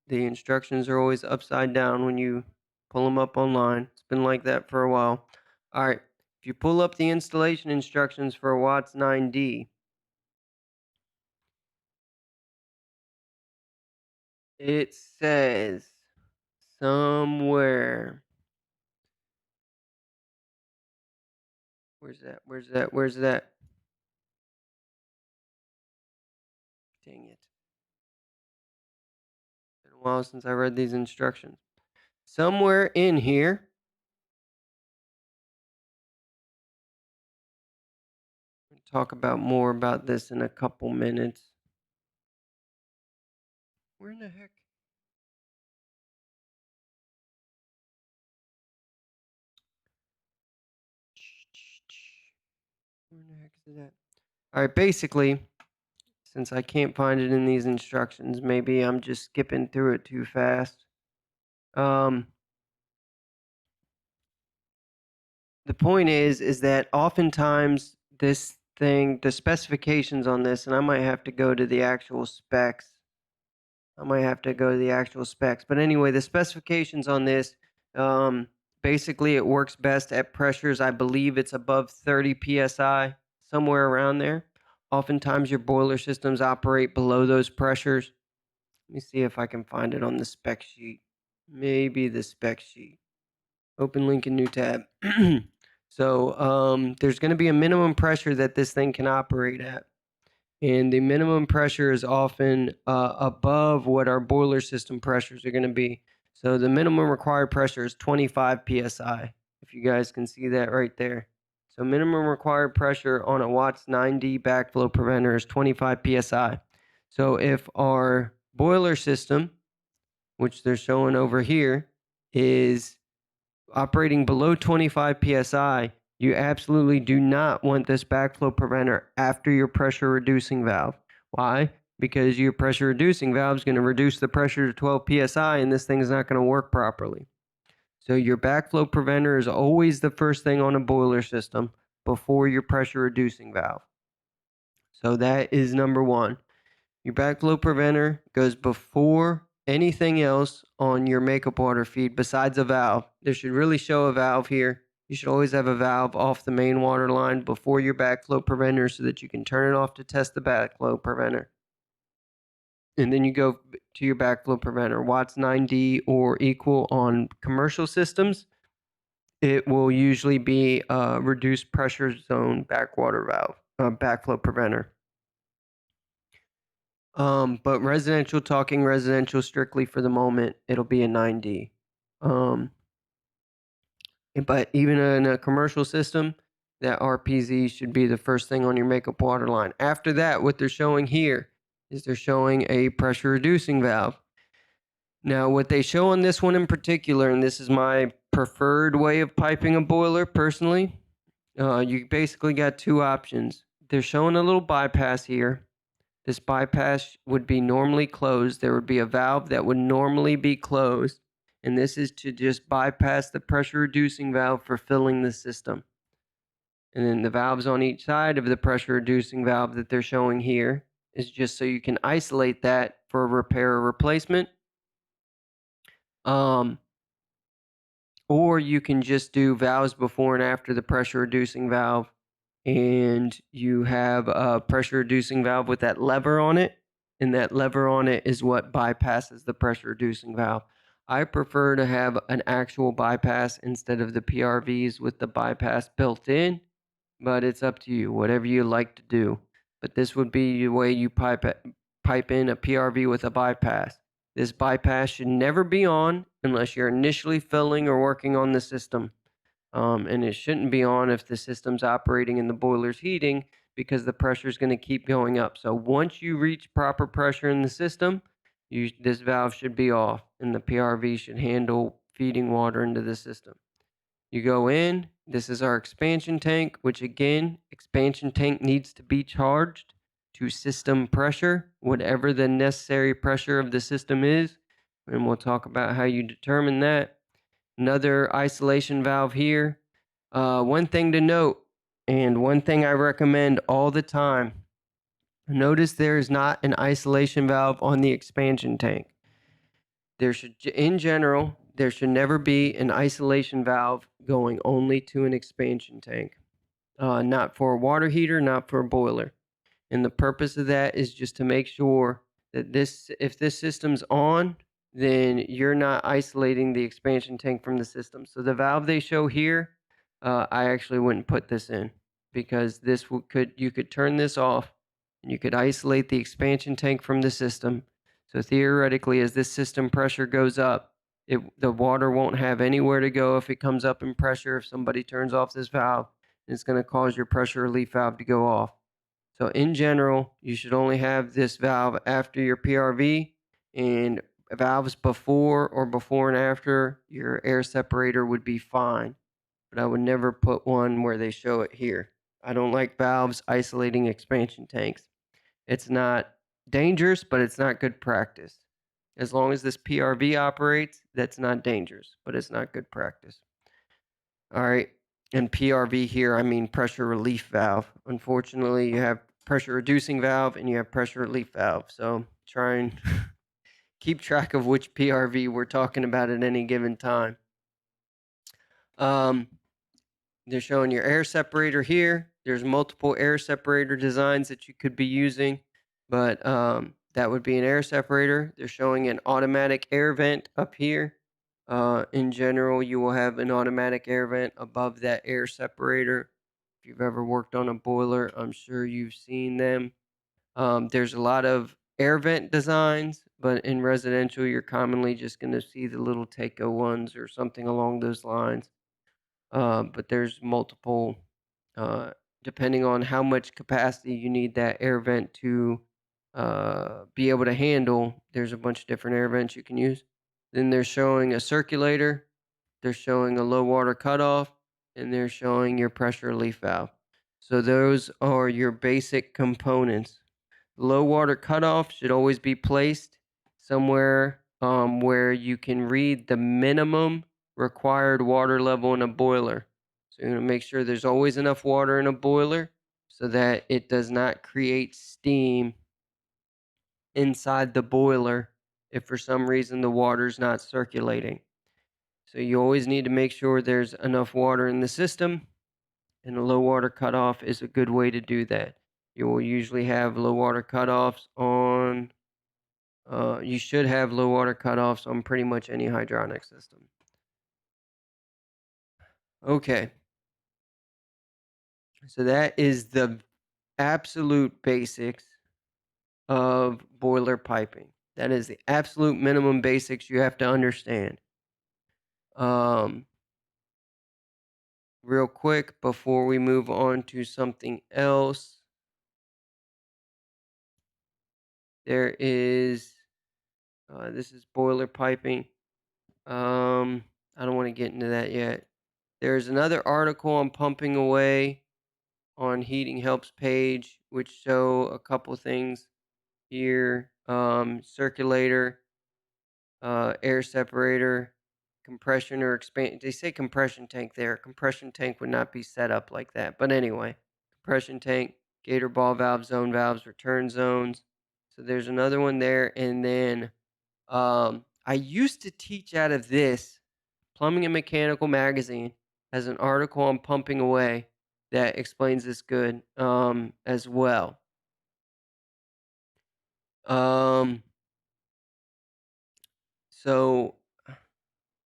the instructions are always upside down when you pull them up online. It's been like that for a while. All right, if you pull up the installation instructions for a Watts 9D, it says somewhere. Where's that? Where's that? Where's that? Dang it. It's been a while since I read these instructions. Somewhere in here, we'll talk about more about this in a couple minutes. Where in the heck? Where the heck is that? All right, basically, since I can't find it in these instructions, maybe I'm just skipping through it too fast. The point is that oftentimes this thing, the specifications on this, and I might have to go to the actual specs. But anyway, the specifications on this, basically it works best at pressures. I believe it's above 30 psi, somewhere around there. Oftentimes your boiler systems operate below those pressures. Let me see if I can find it on the spec sheet. Maybe the spec sheet. Open link in new tab. So there's going to be a minimum pressure that this thing can operate at. And the minimum pressure is often above what our boiler system pressures are going to be. So the minimum required pressure is 25 psi, if you guys can see that right there. So minimum required pressure on a Watts 9D backflow preventer is 25 psi. So if our boiler system, which they're showing over here, is operating below 25 psi, you absolutely do not want this backflow preventer after your pressure reducing valve. Why? Because your pressure reducing valve is going to reduce the pressure to 12 psi and this thing is not going to work properly. So your backflow preventer is always the first thing on a boiler system before your pressure reducing valve. So that is number one. Your backflow preventer goes before anything else on your makeup water feed besides a valve. There should really show a valve here. You should always have a valve off the main water line before your backflow preventer so that you can turn it off to test the backflow preventer. And then you go to your backflow preventer. Watts 9D or equal on commercial systems. It will usually be a reduced pressure zone backwater valve, backflow preventer. But talking residential strictly for the moment, it'll be a 9D. But even in a commercial system, that RPZ should be the first thing on your makeup water line. After that, what they're showing here is they're showing a pressure reducing valve. Now, what they show on this one in particular, and this is my preferred way of piping a boiler personally, you basically got two options. They're showing a little bypass here. This bypass would be normally closed. There would be a valve that would normally be closed, and this is to just bypass the pressure reducing valve for filling the system. And then the valves on each side of the pressure reducing valve that they're showing here is just so you can isolate that for a repair or replacement. Or you can just do valves before and after the pressure reducing valve, and you have a pressure reducing valve with that lever on it, and that lever on it is what bypasses the pressure reducing valve. I prefer to have an actual bypass instead of the PRVs with the bypass built in, but it's up to you, whatever you like to do. But this would be the way you pipe in a PRV with a bypass. This bypass should never be on unless you're initially filling or working on the system. And it shouldn't be on if the system's operating and the boiler's heating, because the pressure is going to keep going up. So once you reach proper pressure in the system, this valve should be off and the PRV should handle feeding water into the system. You go in, this is our expansion tank, which again, expansion tank needs to be charged to system pressure, whatever the necessary pressure of the system is. And we'll talk about how you determine that. Another isolation valve here. One thing to note, and one thing I recommend all the time, notice there is not an isolation valve on the expansion tank. In general, there should never be an isolation valve going only to an expansion tank. Not for a water heater, not for a boiler. And the purpose of that is just to make sure that if this system's on, then you're not isolating the expansion tank from the system. So the valve they show here, I actually wouldn't put this in, because you could turn this off and you could isolate the expansion tank from the system. So theoretically, as this system pressure goes up, the water won't have anywhere to go if it comes up in pressure. If somebody turns off this valve, it's going to cause your pressure relief valve to go off. So in general, you should only have this valve after your PRV, and valves before and after your air separator would be fine. But I would never put one where they show it here. I don't like valves isolating expansion tanks. It's not dangerous, but it's not good practice. As long as this PRV operates, that's not dangerous, but it's not good practice. All right. And PRV here, I mean pressure relief valve. Unfortunately, you have pressure reducing valve and you have pressure relief valve. So try and keep track of which PRV we're talking about at any given time. They're showing your air separator here. There's multiple air separator designs that you could be using, but that would be an air separator. They're showing an automatic air vent up here. In general, you will have an automatic air vent above that air separator. If you've ever worked on a boiler, I'm sure you've seen them. There's a lot of air vent designs, but in residential, you're commonly just going to see the little Takeo ones or something along those lines. But there's multiple, uh, depending on how much capacity you need that air vent to be able to handle. There's a bunch of different air vents you can use. Then they're showing a circulator, they're showing a low water cutoff, and they're showing your pressure relief valve. So those are your basic components. Low water cutoff should always be placed somewhere where you can read the minimum required water level in a boiler. So you're going to make sure there's always enough water in a boiler so that it does not create steam inside the boiler if for some reason the water's not circulating. So you always need to make sure there's enough water in the system, and a low water cutoff is a good way to do that. You will usually have low water cutoffs on, you should have low water cutoffs on pretty much any hydronic system. Okay. So that is the absolute basics of boiler piping. That is the absolute minimum basics you have to understand. Real quick before we move on to something else, there is this is boiler piping. I don't want to get into that yet. There's another article on pumping away on Heating Helps page, which show a couple things here. Circulator, air separator, compression or expand. They say compression tank there. Compression tank would not be set up like that. But anyway, compression tank, gator ball valve, zone valves, return zones. So there's another one there. And then I used to teach out of this. Plumbing and Mechanical Magazine has an article on pumping away that explains this good as well. So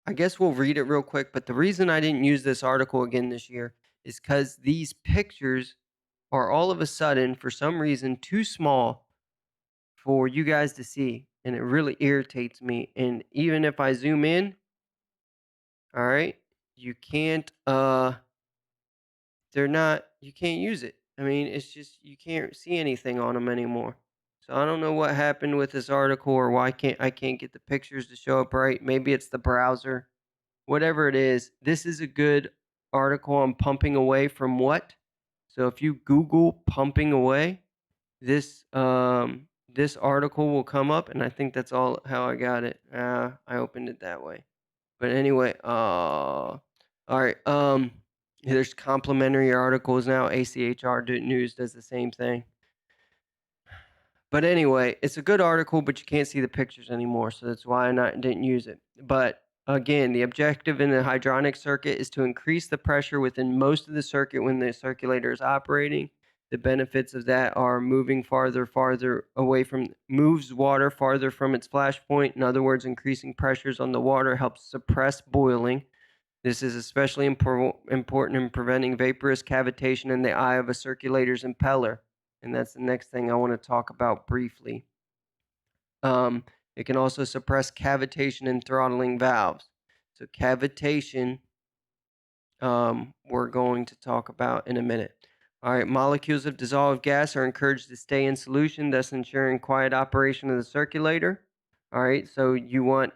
I guess we'll read it real quick, but the reason I didn't use this article again this year is because these pictures are all of a sudden, for some reason, too small for you guys to see, and it really irritates me. And even if I zoom in, all right, you can't you can't use it. I mean, it's just you can't see anything on them anymore. So I don't know what happened with this article or why I can't get the pictures to show up right. Maybe it's the browser. Whatever it is, this is a good article on pumping away from what? So if you Google pumping away, this article will come up, and I think that's all how I got it. I opened it that way. But anyway, all right. There's complimentary articles now. ACHR News does the same thing. But anyway, it's a good article, but you can't see the pictures anymore, so that's why I didn't use it. But again, the objective in the hydronic circuit is to increase the pressure within most of the circuit when the circulator is operating. The benefits of that are farther away from, moves water farther from its flash point. In other words, increasing pressures on the water helps suppress boiling. This is especially important in preventing vaporous cavitation in the eye of a circulator's impeller. And that's the next thing I want to talk about briefly. It can also suppress cavitation in throttling valves. So cavitation, we're going to talk about in a minute. All right, molecules of dissolved gas are encouraged to stay in solution, thus ensuring quiet operation of the circulator. All right, so you want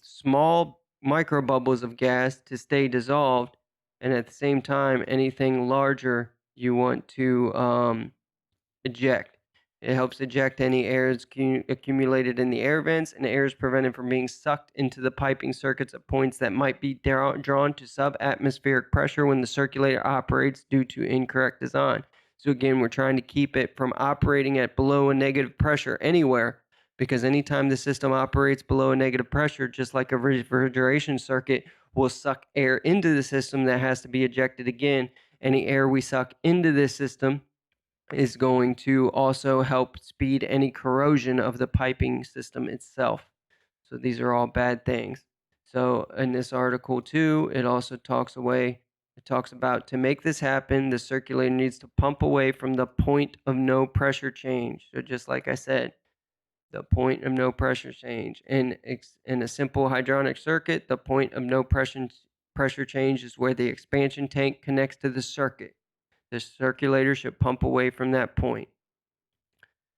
small micro bubbles of gas to stay dissolved, and at the same time, anything larger you want to eject. It helps eject any air that's accumulated in the air vents, and air is prevented from being sucked into the piping circuits at points that might be drawn to subatmospheric pressure when the circulator operates due to incorrect design. So again, we're trying to keep it from operating at below a negative pressure anywhere, because anytime the system operates below a negative pressure, just like a refrigeration circuit, will suck air into the system that has to be ejected again. Any air we suck into this system is going to also help speed any corrosion of the piping system itself. So these are all bad things. So in this article too, it also talks about to make this happen, the circulator needs to pump away from the point of no pressure change. So just like I said, the point of no pressure change. In a simple hydronic circuit, the point of no pressure change is where the expansion tank connects to the circuit. The circulator should pump away from that point.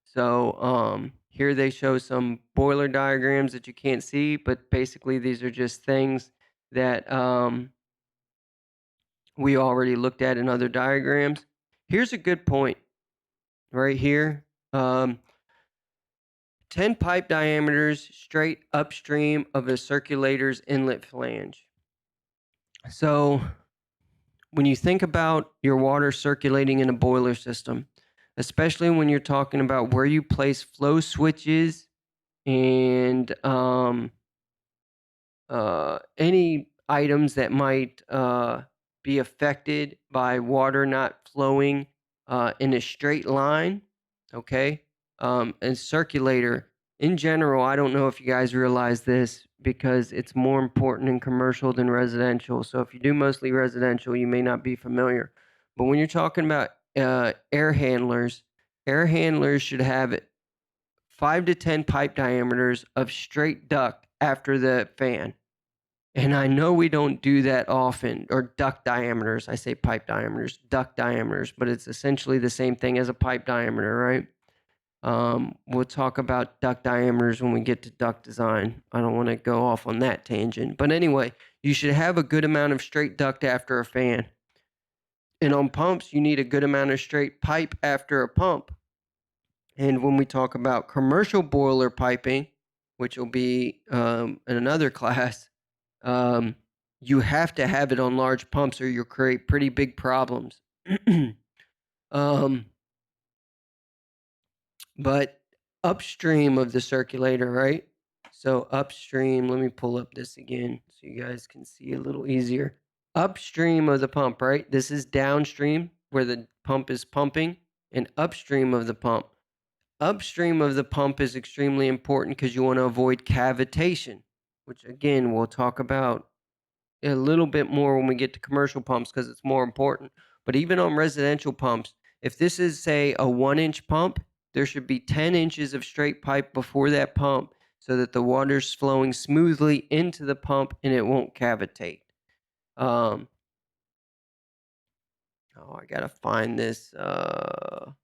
So here they show some boiler diagrams that you can't see, but basically these are just things that we already looked at in other diagrams. Here's a good point right here. 10 pipe diameters straight upstream of a circulator's inlet flange. So when you think about your water circulating in a boiler system, especially when you're talking about where you place flow switches and any items that might be affected by water not flowing in a straight line, okay? And circulator, in general, I don't know if you guys realize this because it's more important in commercial than residential. So if you do mostly residential, you may not be familiar. But when you're talking about air handlers should have 5 to 10 pipe diameters of straight duct after the fan. And I know we don't do that often, or duct diameters. I say pipe diameters, duct diameters, but it's essentially the same thing as a pipe diameter, right? We'll talk about duct diameters when we get to duct design. I don't want to go off on that tangent. But anyway, you should have a good amount of straight duct after a fan. And on pumps, you need a good amount of straight pipe after a pump. And when we talk about commercial boiler piping, which will be in another class, you have to have it on large pumps or you'll create pretty big problems. But upstream of the circulator, right? So upstream, let me pull up this again so you guys can see a little easier. Upstream of the pump, right? This is downstream where the pump is pumping, and upstream of the pump. Upstream of the pump is extremely important because you want to avoid cavitation, which again, we'll talk about a little bit more when we get to commercial pumps because it's more important. But even on residential pumps, if this is, say, a 1-inch pump, there should be 10 inches of straight pipe before that pump so that the water's flowing smoothly into the pump and it won't cavitate. Oh, I got to find this. All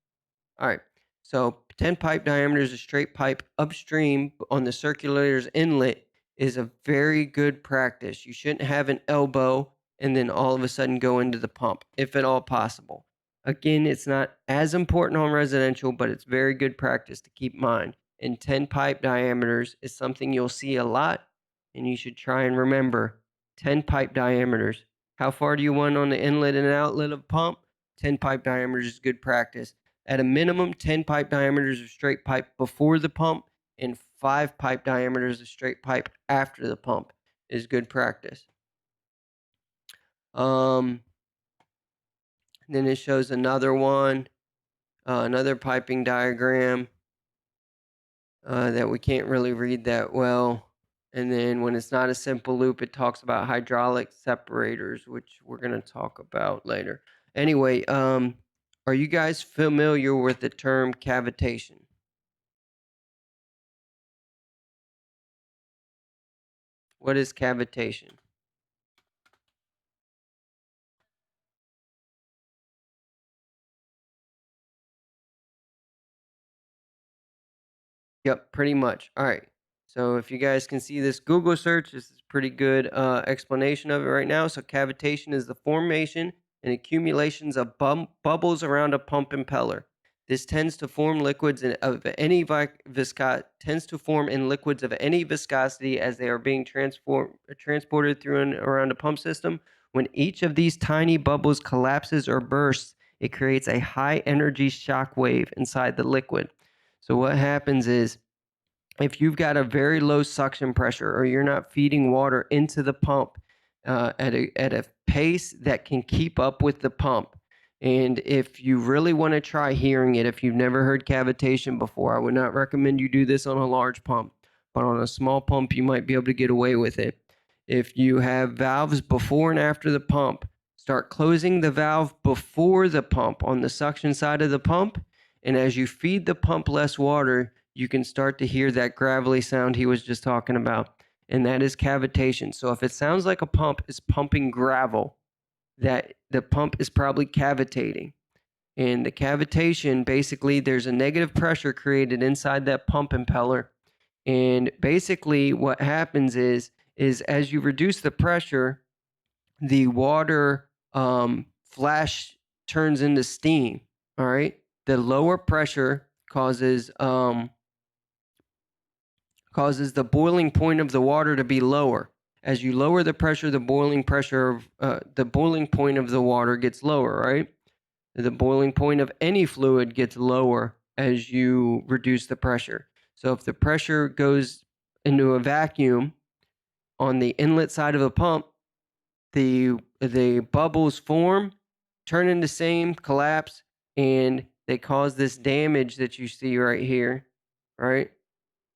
right. So 10 pipe diameters of straight pipe upstream on the circulator's inlet is a very good practice. You shouldn't have an elbow and then all of a sudden go into the pump, if at all possible. Again, it's not as important on residential, but it's very good practice to keep in mind. And 10 pipe diameters is something you'll see a lot, and you should try and remember 10 pipe diameters. How far do you want on the inlet and outlet of pump? 10 pipe diameters is good practice. At a minimum, 10 pipe diameters of straight pipe before the pump and 5 pipe diameters of straight pipe after the pump is good practice. Then it shows another one, another piping diagram that we can't really read that well. And then when it's not a simple loop, it talks about hydraulic separators, which we're going to talk about later. Anyway, are you guys familiar with the term cavitation? What is cavitation? Yep, pretty much. All right. So if you guys can see this Google search, this is pretty good explanation of it right now. So cavitation is the formation and accumulations of bubbles around a pump impeller. This tends to form liquids tends to form in liquids of any viscosity as they are being transported through and around a pump system. When each of these tiny bubbles collapses or bursts, it creates a high energy shock wave inside the liquid. So what happens is, if you've got a very low suction pressure or you're not feeding water into the pump at a pace that can keep up with the pump, and if you really want to try hearing it, if you've never heard cavitation before, I would not recommend you do this on a large pump, but on a small pump, you might be able to get away with it. If you have valves before and after the pump, start closing the valve before the pump on the suction side of the pump. And as you feed the pump less water, you can start to hear that gravelly sound he was just talking about, and that is cavitation. So if it sounds like a pump is pumping gravel, that the pump is probably cavitating. And the cavitation, basically, there's a negative pressure created inside that pump impeller. And basically what happens is as you reduce the pressure, the water flash turns into steam. All right. The lower pressure causes the boiling point of the water to be lower. As you lower the pressure, the boiling point of the water gets lower, right? The boiling point of any fluid gets lower as you reduce the pressure. So if the pressure goes into a vacuum on the inlet side of a pump, the bubbles form, turn into steam, collapse, and they cause this damage that you see right here, right,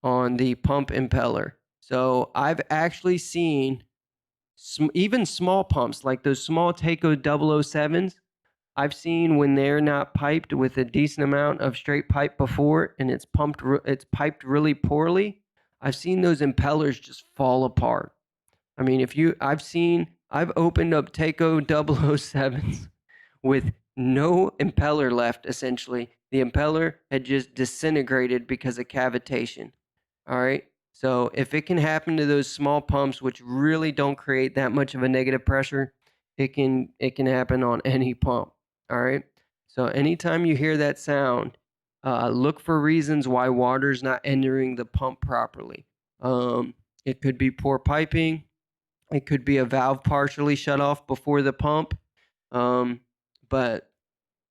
on the pump impeller. So I've actually seen even small pumps, like those small Taco 007s. I've seen when they're not piped with a decent amount of straight pipe before, and it's piped really poorly. I've seen those impellers just fall apart. I mean, I've opened up Taco 007s with no impeller left, essentially. The impeller had just disintegrated because of cavitation. All right. So if it can happen to those small pumps, which really don't create that much of a negative pressure, it can happen on any pump. All right. So anytime you hear that sound, look for reasons why water's not entering the pump properly. It could be poor piping. It could be a valve partially shut off before the pump. But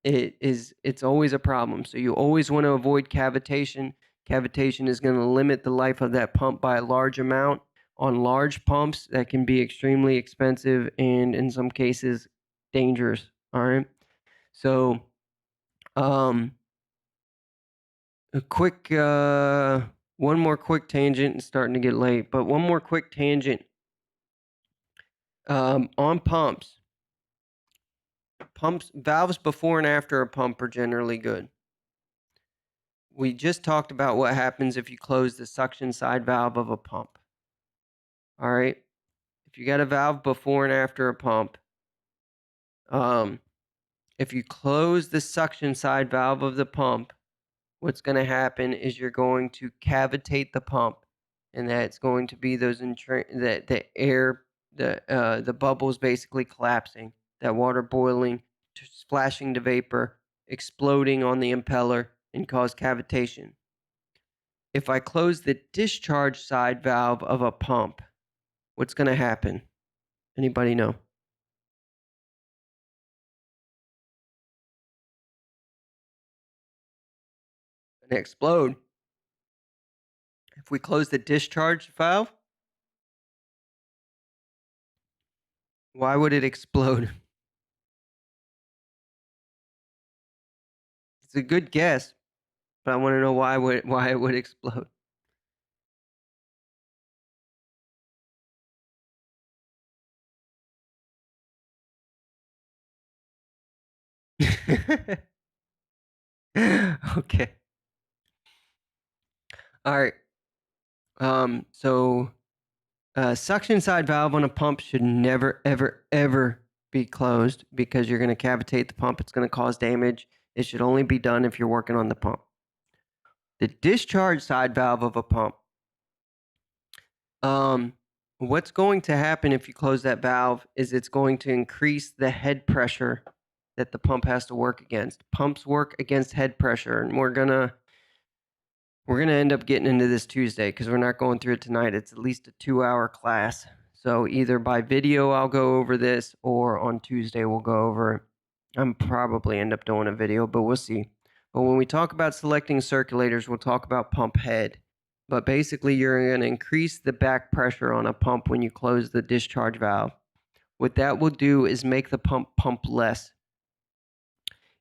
it's always a problem. So you always want to avoid cavitation. Cavitation is going to limit the life of that pump by a large amount. On large pumps, that can be extremely expensive and in some cases dangerous. All right. So a quick one more quick tangent. It's starting to get late, but one more quick tangent. On pumps, valves before and after a pump are generally good. We just talked about what happens if you close the suction side valve of a pump. All right. If you got a valve before and after a pump, if you close the suction side valve of the pump, what's going to happen is you're going to cavitate the pump, and that's going to be the bubbles basically collapsing, that water boiling, splashing to vapor, exploding on the impeller, and cause cavitation. If I close the discharge side valve of a pump, what's going to happen? Anybody know? It's going to explode. If we close the discharge valve, why would it explode? It's a good guess, but I want to know why it would explode. Okay. All right. So suction side valve on a pump should never, ever, ever be closed because you're going to cavitate the pump. It's going to cause damage. It should only be done if you're working on the pump. The discharge side valve of a pump. What's going to happen if you close that valve is it's going to increase the head pressure that the pump has to work against. Pumps work against head pressure, and we're gonna end up getting into this Tuesday because we're not going through it tonight. It's at least a 2-hour class. So either by video I'll go over this, or on Tuesday we'll go over it. I'm probably end up doing a video, but we'll see. But when we talk about selecting circulators, we'll talk about pump head. But basically, you're going to increase the back pressure on a pump when you close the discharge valve. What that will do is make the pump less.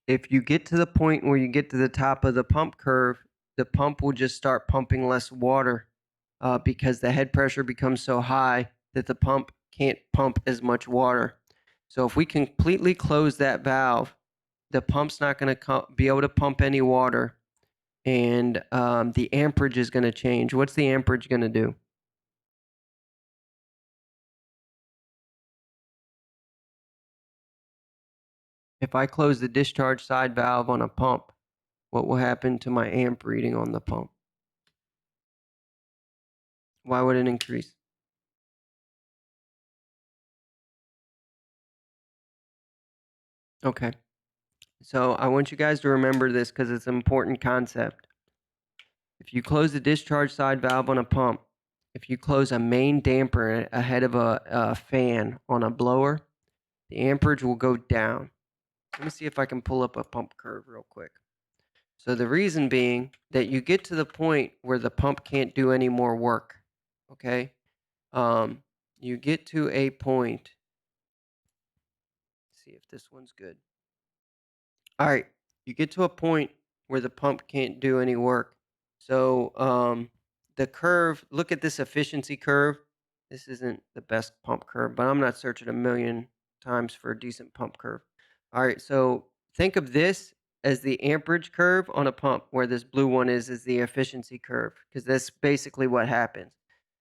If you get to the point where you get to the top of the pump curve, the pump will just start pumping less water because the head pressure becomes so high that the pump can't pump as much water. So if we completely close that valve, the pump's not going to be able to pump any water, and the amperage is going to change. What's the amperage going to do? If I close the discharge side valve on a pump, what will happen to my amp reading on the pump? Why would it increase? Okay. So I want you guys to remember this because it's an important concept. If you close the discharge side valve on a pump, if you close a main damper ahead of a fan on a blower, the amperage will go down. Let me see if I can pull up a pump curve real quick. So the reason being that you get to the point where the pump can't do any more work. Okay. You get to a point. Let's see if this one's good. All right. You get to a point where the pump can't do any work. So the curve, look at this efficiency curve. This isn't the best pump curve, but I'm not searching a million times for a decent pump curve. All right. So think of this as the amperage curve on a pump, where this blue one is the efficiency curve, because that's basically what happens.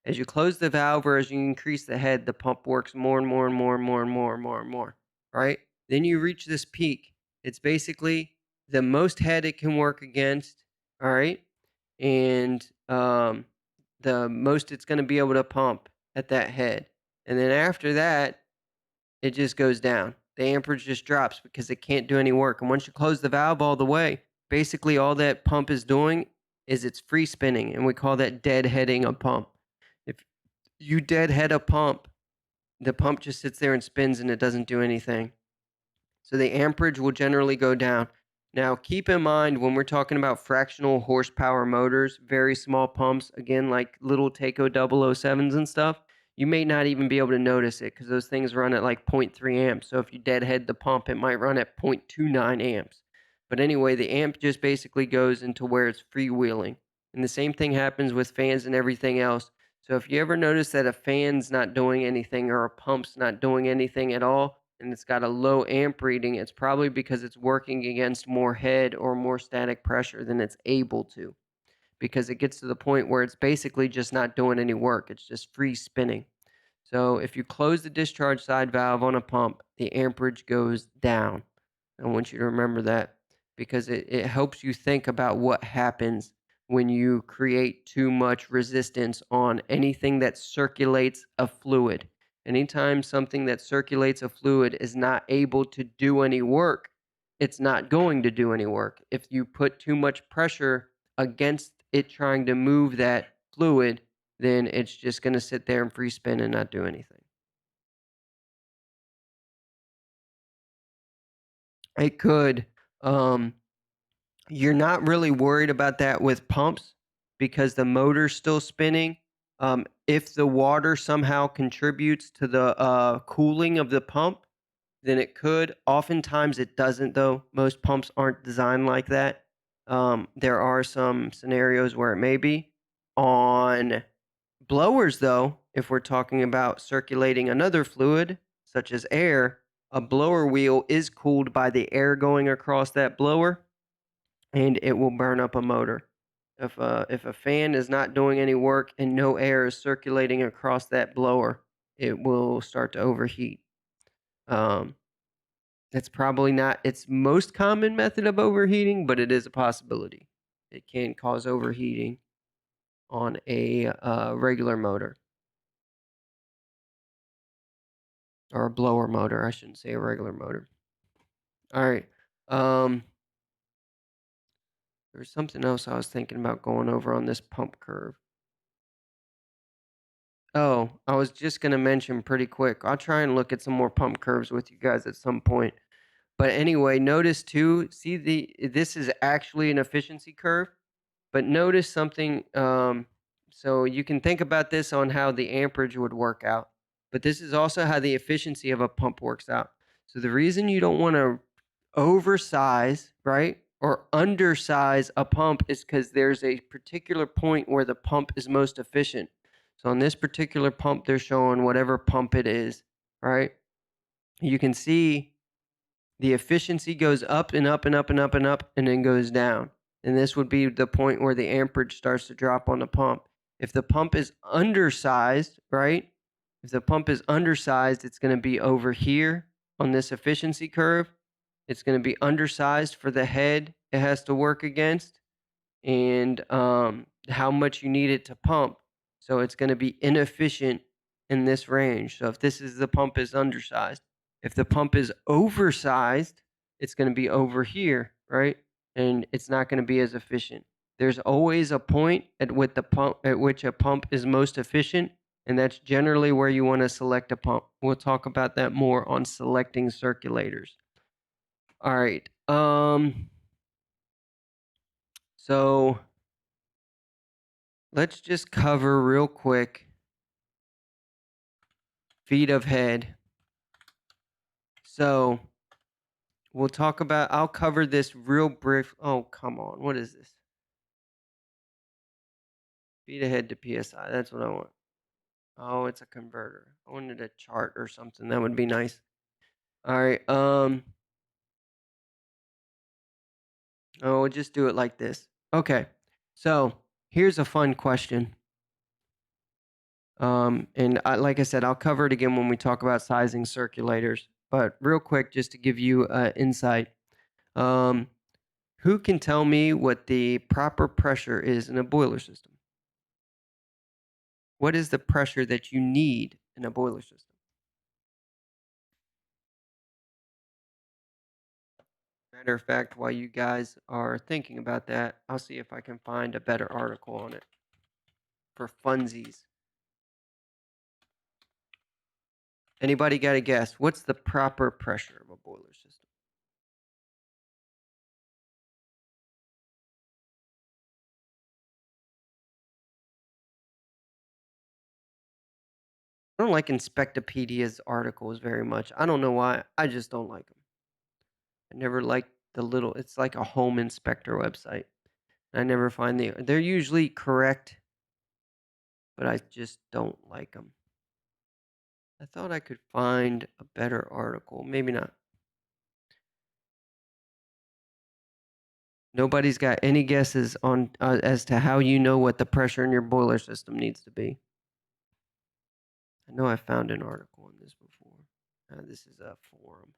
As you close the valve or as you increase the head, the pump works more and more and more and more and more and more and more. Right? Then you reach this peak. It's basically the most head it can work against. All right. And the most it's going to be able to pump at that head. And then after that, it just goes down. The amperage just drops because it can't do any work. And once you close the valve all the way, basically all that pump is doing is it's free spinning. And we call that deadheading a pump. If you deadhead a pump, the pump just sits there and spins and it doesn't do anything. So the amperage will generally go down. Now, keep in mind when we're talking about fractional horsepower motors, very small pumps, again, like little Takeo 007s and stuff, you may not even be able to notice it because those things run at like 0.3 amps. So if you deadhead the pump, it might run at 0.29 amps. But anyway, the amp just basically goes into where it's freewheeling. And the same thing happens with fans and everything else. So if you ever notice that a fan's not doing anything or a pump's not doing anything at all, and it's got a low amp reading, it's probably because it's working against more head or more static pressure than it's able to, because it gets to the point where it's basically just not doing any work. It's just free spinning. So if you close the discharge side valve on a pump, the amperage goes down. I want you to remember that because it helps you think about what happens when you create too much resistance on anything that circulates a fluid. Anytime something that circulates a fluid is not able to do any work, it's not going to do any work. If you put too much pressure against it trying to move that fluid, then it's just going to sit there and free spin and not do anything. It could. Um, you're not really worried about that with pumps because the motor's still spinning. If the water somehow contributes to the cooling of the pump, then it could. Oftentimes it doesn't, though. Most pumps aren't designed like that. There are some scenarios where it may be. On blowers, though, if we're talking about circulating another fluid, such as air, a blower wheel is cooled by the air going across that blower, and it will burn up a motor. If a fan is not doing any work and no air is circulating across that blower, it will start to overheat. Um, that's probably not its most common method of overheating, but it is a possibility. It can cause overheating on a regular motor. or a blower motor. I shouldn't say a regular motor. All right. There's something else I was thinking about going over on this pump curve. Oh, I was just going to mention pretty quick. I'll try and look at some more pump curves with you guys at some point. But anyway, notice too, see this is actually an efficiency curve, but notice something. So you can think about this on how the amperage would work out, but this is also how the efficiency of a pump works out. So the reason you don't want to oversize, right, or undersize a pump is because there's a particular point where the pump is most efficient. So on this particular pump, they're showing whatever pump it is, right? You can see the efficiency goes up and up and up and up and up and then goes down. And this would be the point where the amperage starts to drop on the pump. If the pump is undersized, right? If the pump is undersized, it's going to be over here on this efficiency curve. It's going to be undersized for the head it has to work against and how much you need it to pump. So it's going to be inefficient in this range. So if this is the pump is undersized, if the pump is oversized, it's going to be over here, right? And it's not going to be as efficient. There's always a point at which a pump is most efficient, and that's generally where you want to select a pump. We'll talk about that more on selecting circulators. All right. So let's just cover real quick feet of head. So we'll talk about, I'll cover this real brief. Oh, come on. What is this? Feet of head to PSI. That's what I want. Oh, it's a converter. I wanted a chart or something. That would be nice. All right. Oh, we'll just do it like this. Okay. So here's a fun question. And like I said, I'll cover it again when we talk about sizing circulators. But real quick, just to give you insight, who can tell me what the proper pressure is in a boiler system? What is the pressure that you need in a boiler system? Matter of fact, while you guys are thinking about that, I'll see if I can find a better article on it for funsies. Anybody got a guess? What's the proper pressure of a boiler system? I don't like Inspectopedia's articles very much. I don't know why. I just don't like them. I never liked it's like a home inspector website. I never find they're usually correct, but I just don't like them. I thought I could find a better article. Maybe not. Nobody's got any guesses on as to how you know what the pressure in your boiler system needs to be. I know I found an article on this before. This is a forum.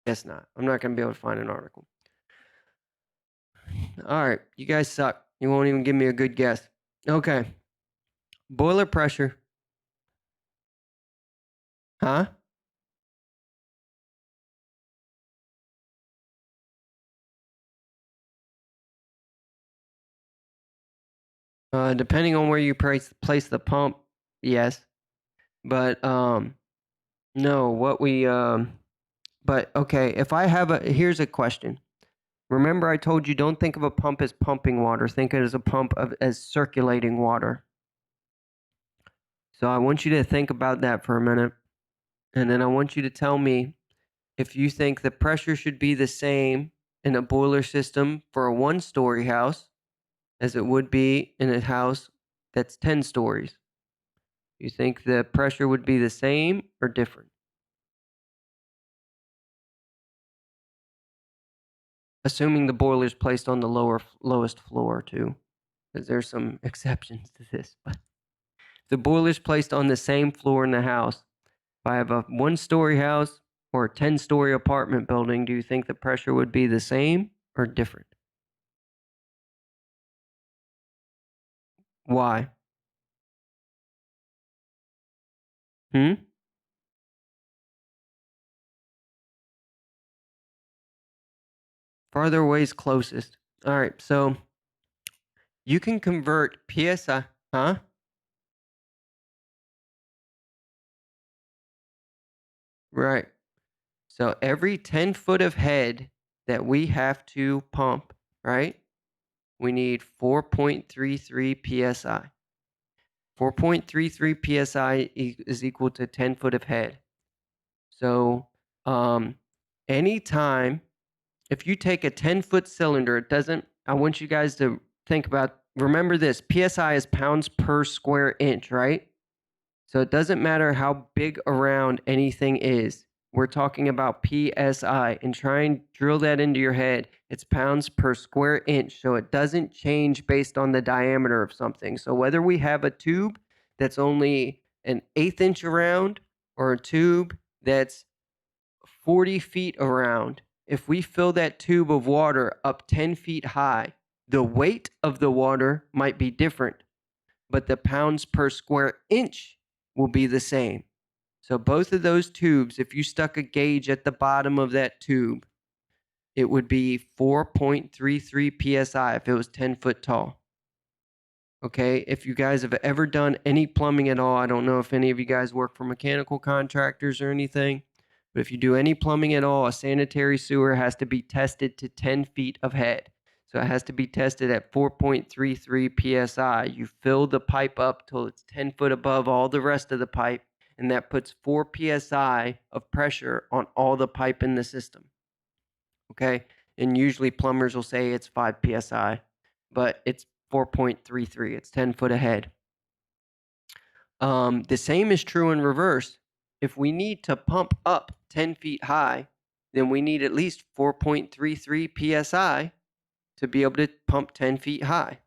Guess not. I'm not going to be able to find an article. All right. You guys suck. You won't even give me a good guess. Okay. Boiler pressure. Huh? Depending on where you place the pump, yes. But no, but okay, if I have here's a question. Remember I told you don't think of a pump as pumping water, think of it as a pump as circulating water. So I want you to think about that for a minute. And then I want you to tell me if you think the pressure should be the same in a boiler system for a 1-story house as it would be in a house that's 10 stories. You think the pressure would be the same or different? Assuming the boiler is placed on the lowest floor too, because there's some exceptions to this. But the boiler is placed on the same floor in the house. If I have a 1-story house or a 10-story apartment building, do you think the pressure would be the same or different? Why? Farther away is closest. All right, so you can convert PSI, huh? Right. So every 10 foot of head that we have to pump, right? We need 4.33 PSI. 4.33 PSI is equal to 10 foot of head. So anytime, if you take a 10-foot cylinder, it doesn't, I want you guys to think about, remember this, PSI is pounds per square inch, right? So it doesn't matter how big around anything is. We're talking about PSI, and try and drill that into your head. It's pounds per square inch, so it doesn't change based on the diameter of something. So whether we have a tube that's only an eighth inch around or a tube that's 40 feet around, if we fill that tube of water up 10 feet high, the weight of the water might be different, but the pounds per square inch will be the same. So both of those tubes, if you stuck a gauge at the bottom of that tube, it would be 4.33 psi if it was 10 foot tall. Okay, if you guys have ever done any plumbing at all, I don't know if any of you guys work for mechanical contractors or anything, but if you do any plumbing at all, a sanitary sewer has to be tested to 10 feet of head. So it has to be tested at 4.33 psi. You fill the pipe up till it's 10 foot above all the rest of the pipe, and that puts 4 psi of pressure on all the pipe in the system. Okay, and usually plumbers will say it's 5 psi, but it's 4.33. It's 10 foot ahead. The same is true in reverse. If we need to pump up 10 feet high, then we need at least 4.33 psi to be able to pump 10 feet high.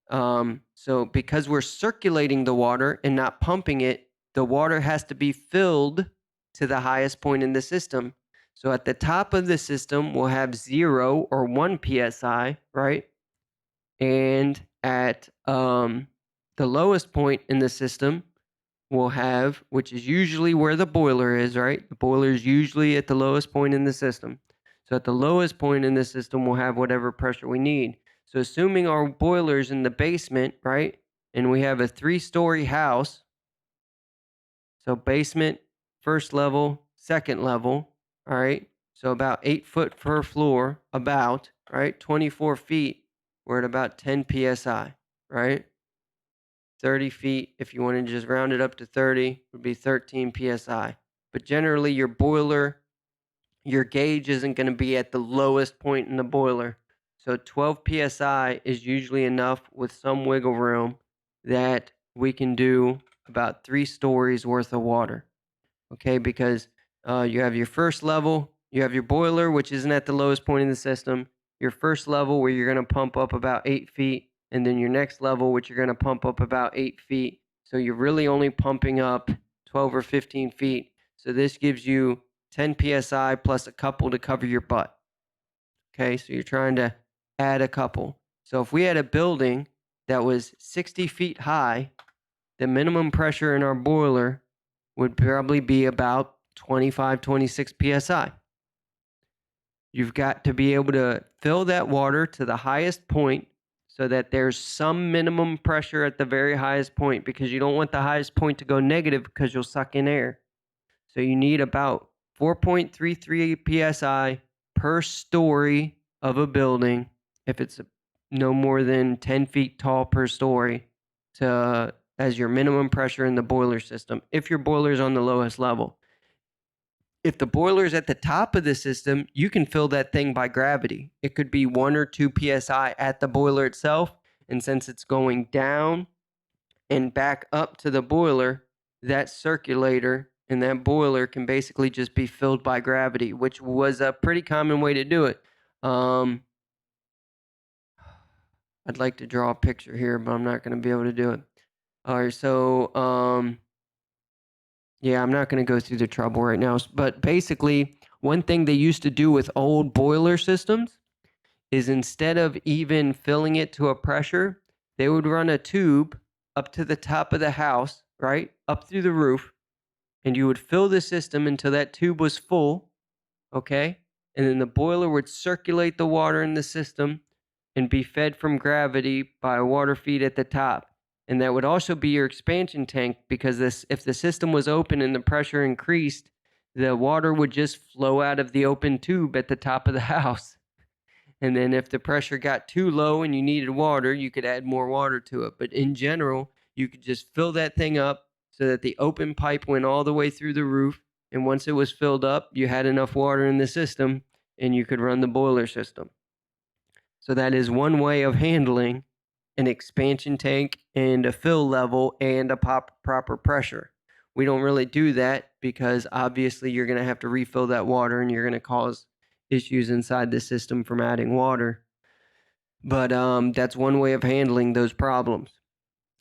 So because we're circulating the water and not pumping it, the water has to be filled to the highest point in the system. So at the top of the system, we'll have 0 or 1 psi, right? And at the lowest point in the system, we'll have, which is usually where the boiler is, right? The boiler is usually at the lowest point in the system. So at the lowest point in the system, we'll have whatever pressure we need. So assuming our boiler's in the basement, right? And we have a 3-story house. So basement, first level, second level, all right? So about 8 foot per floor, about, right? 24 feet, we're at about 10 psi, right? 30 feet, if you want to just round it up to 30, would be 13 psi. But generally, your boiler, your gauge isn't going to be at the lowest point in the boiler. So 12 psi is usually enough with some wiggle room that we can do about 3 stories worth of water. Okay, because you have your first level, you have your boiler, which isn't at the lowest point in the system, your first level where you're going to pump up about 8 feet, and then your next level, which you're going to pump up about 8 feet. So you're really only pumping up 12 or 15 feet. So this gives you 10 psi plus a couple to cover your butt. Okay, so you're trying to add a couple. So if we had a building that was 60 feet high, the minimum pressure in our boiler would probably be about 25, 26 psi. You've got to be able to fill that water to the highest point so that there's some minimum pressure at the very highest point, because you don't want the highest point to go negative because you'll suck in air. So you need about 4.33 psi per story of a building, if it's no more than 10 feet tall per story, to as your minimum pressure in the boiler system, if your boiler is on the lowest level. If the boiler is at the top of the system, you can fill that thing by gravity. It could be 1 or 2 psi at the boiler itself, and since it's going down and back up to the boiler, that circulator and that boiler can basically just be filled by gravity, which was a pretty common way to do it. I'd like to draw a picture here, but I'm not going to be able to do it. All right, so yeah, I'm not going to go through the trouble right now. But basically, one thing they used to do with old boiler systems is, instead of even filling it to a pressure, they would run a tube up to the top of the house, right? Up through the roof, and you would fill the system until that tube was full, okay? And then the boiler would circulate the water in the system and be fed from gravity by a water feed at the top. And that would also be your expansion tank, because if the system was open and the pressure increased, the water would just flow out of the open tube at the top of the house. And then if the pressure got too low and you needed water, you could add more water to it. But in general, you could just fill that thing up so that the open pipe went all the way through the roof. And once it was filled up, you had enough water in the system and you could run the boiler system. So that is one way of handling an expansion tank and a fill level and a proper pressure. We don't really do that because obviously you're going to have to refill that water and you're going to cause issues inside the system from adding water. But that's one way of handling those problems.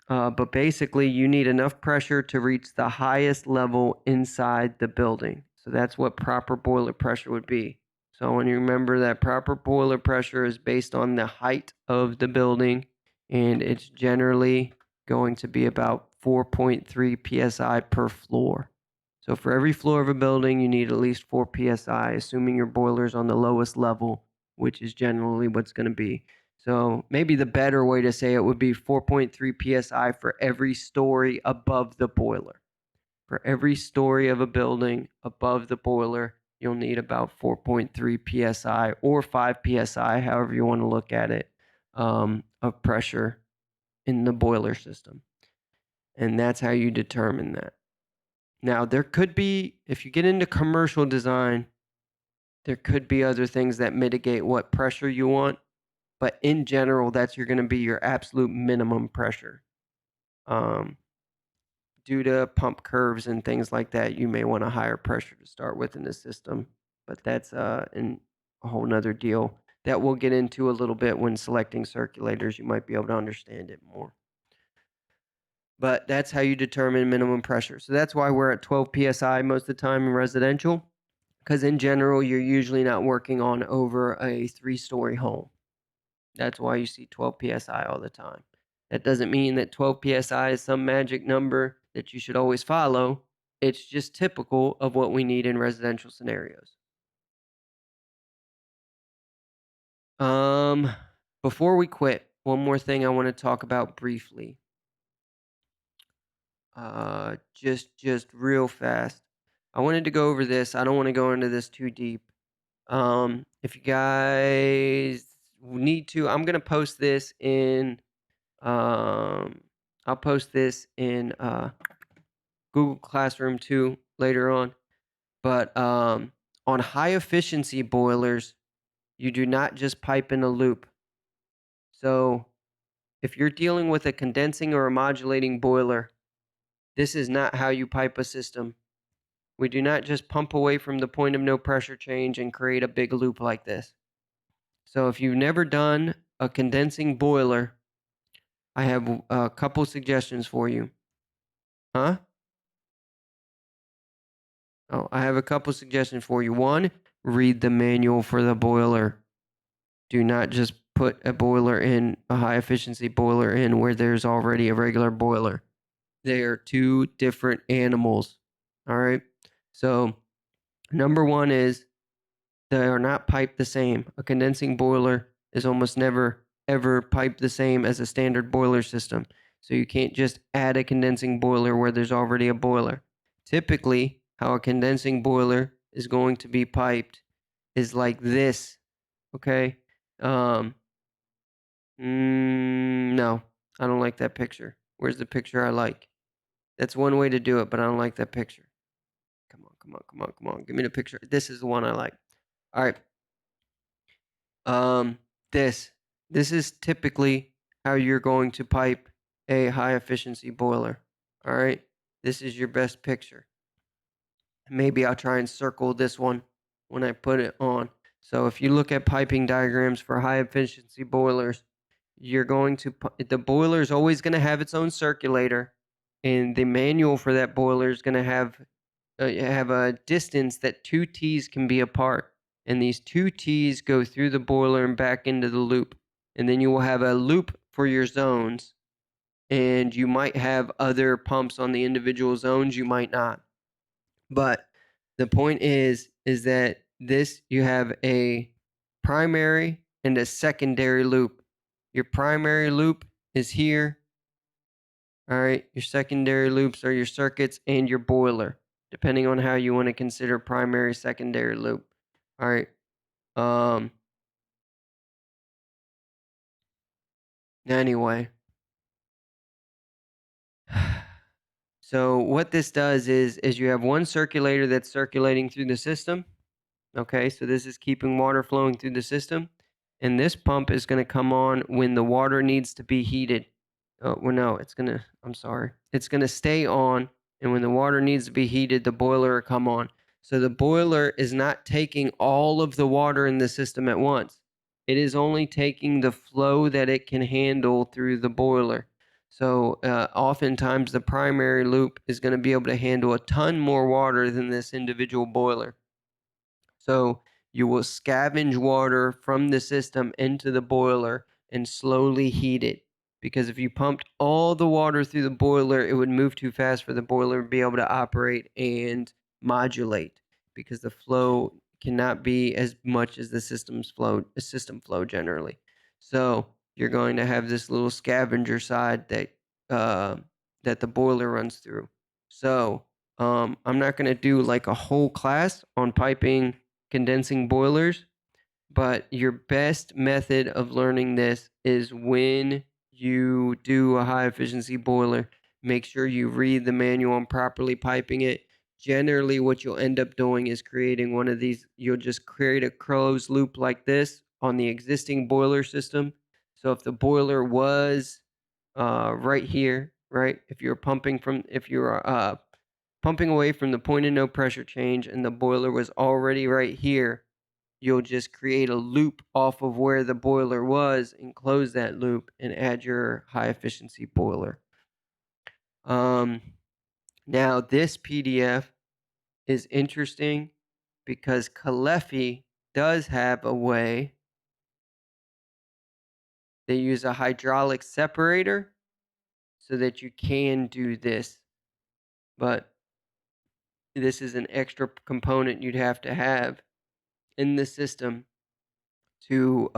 But basically, you need enough pressure to reach the highest level inside the building. So that's what proper boiler pressure would be. So when you remember that proper boiler pressure is based on the height of the building, and it's generally going to be about 4.3 psi per floor. So for every floor of a building, you need at least 4 psi, assuming your boiler is on the lowest level, which is generally what's going to be. So maybe the better way to say it would be 4.3 psi for every story above the boiler. For every story of a building above the boiler, you'll need about 4.3 psi or 5 psi, however you want to look at it, of pressure in the boiler system. And that's how you determine that. Now, there could be, if you get into commercial design, there could be other things that mitigate what pressure you want. But in general, that's going to be your absolute minimum pressure. Due to pump curves and things like that, you may want a higher pressure to start with in the system. But that's a whole nother deal that we'll get into a little bit when selecting circulators. You might be able to understand it more. But that's how you determine minimum pressure. So that's why we're at 12 psi most of the time in residential, because in general, you're usually not working on over a 3-story home. That's why you see 12 psi all the time. That doesn't mean that 12 psi is some magic number that you should always follow. It's just typical of what we need in residential scenarios. Before we quit, one more thing I want to talk about briefly. Just real fast. I wanted to go over this. I don't want to go into this too deep. If you guys need to, I'm gonna post this in. I'll post this in Google Classroom too later on. But on high efficiency boilers, you do not just pipe in a loop. So if you're dealing with a condensing or a modulating boiler, this is not how you pipe a system. We do not just pump away from the point of no pressure change and create a big loop like this. So if you've never done a condensing boiler, I have a couple suggestions for you. Huh? Oh, I have a couple suggestions for you. One, read the manual for the boiler. Do not just put a boiler in, a high efficiency boiler in where there's already a regular boiler. They are two different animals. All right. So, number one is they are not piped the same. A condensing boiler is almost never, ever piped the same as a standard boiler system. So, you can't just add a condensing boiler where there's already a boiler. Typically, how a condensing boiler is going to be piped is like this. Okay. No, I don't like that picture. Where's the picture I like? That's one way to do it, but I don't like that picture. Come on, come on, come on, come on. Give me the picture. This is the one I like. All right. This is typically how you're going to pipe a high efficiency boiler. All right. This is your best picture. Maybe I'll try and circle this one when I put it on. So if you look at piping diagrams for high efficiency boilers, you're going to, the boiler is always going to have its own circulator, and the manual for that boiler is going to have a distance that 2 T's can be apart, and these 2 T's go through the boiler and back into the loop, and then you will have a loop for your zones, and you might have other pumps on the individual zones, you might not. But the point is that this, you have a primary and a secondary loop. Your primary loop is here. All right, your secondary loops are your circuits and your boiler, depending on how you want to consider primary, secondary loop. All right. Anyway. So what this does is you have one circulator that's circulating through the system. Okay, so this is keeping water flowing through the system. And this pump is going to come on when the water needs to be heated. Oh, well, no, I'm sorry. It's going to stay on. And when the water needs to be heated, the boiler will come on. So the boiler is not taking all of the water in the system at once. It is only taking the flow that it can handle through the boiler. So oftentimes the primary loop is going to be able to handle a ton more water than this individual boiler. So you will scavenge water from the system into the boiler and slowly heat it. Because if you pumped all the water through the boiler, it would move too fast for the boiler to be able to operate and modulate, because the flow cannot be as much as the system flow generally. So you're going to have this little scavenger side that the boiler runs through. So I'm not going to do like a whole class on piping condensing boilers, but your best method of learning this is when you do a high efficiency boiler, make sure you read the manual on properly piping it. Generally, what you'll end up doing is creating one of these. You'll just create a closed loop like this on the existing boiler system. So if the boiler was right here, right? If you're pumping away from the point of no pressure change and the boiler was already right here, you'll just create a loop off of where the boiler was and close that loop and add your high efficiency boiler. Now this PDF is interesting because Calefi does have a way. They use a hydraulic separator so that you can do this, but this is an extra component you'd have to have in the system to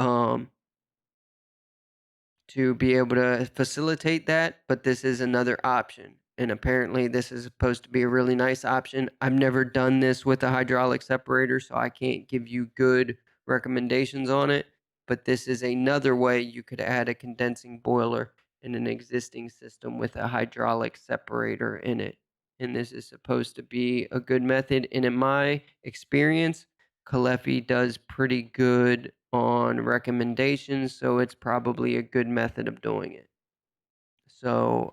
be able to facilitate that, but this is another option. And apparently this is supposed to be a really nice option. I've never done this with a hydraulic separator, so I can't give you good recommendations on it, but this is another way you could add a condensing boiler in an existing system with a hydraulic separator in it. And this is supposed to be a good method. And in my experience, Calefi does pretty good on recommendations, so it's probably a good method of doing it. So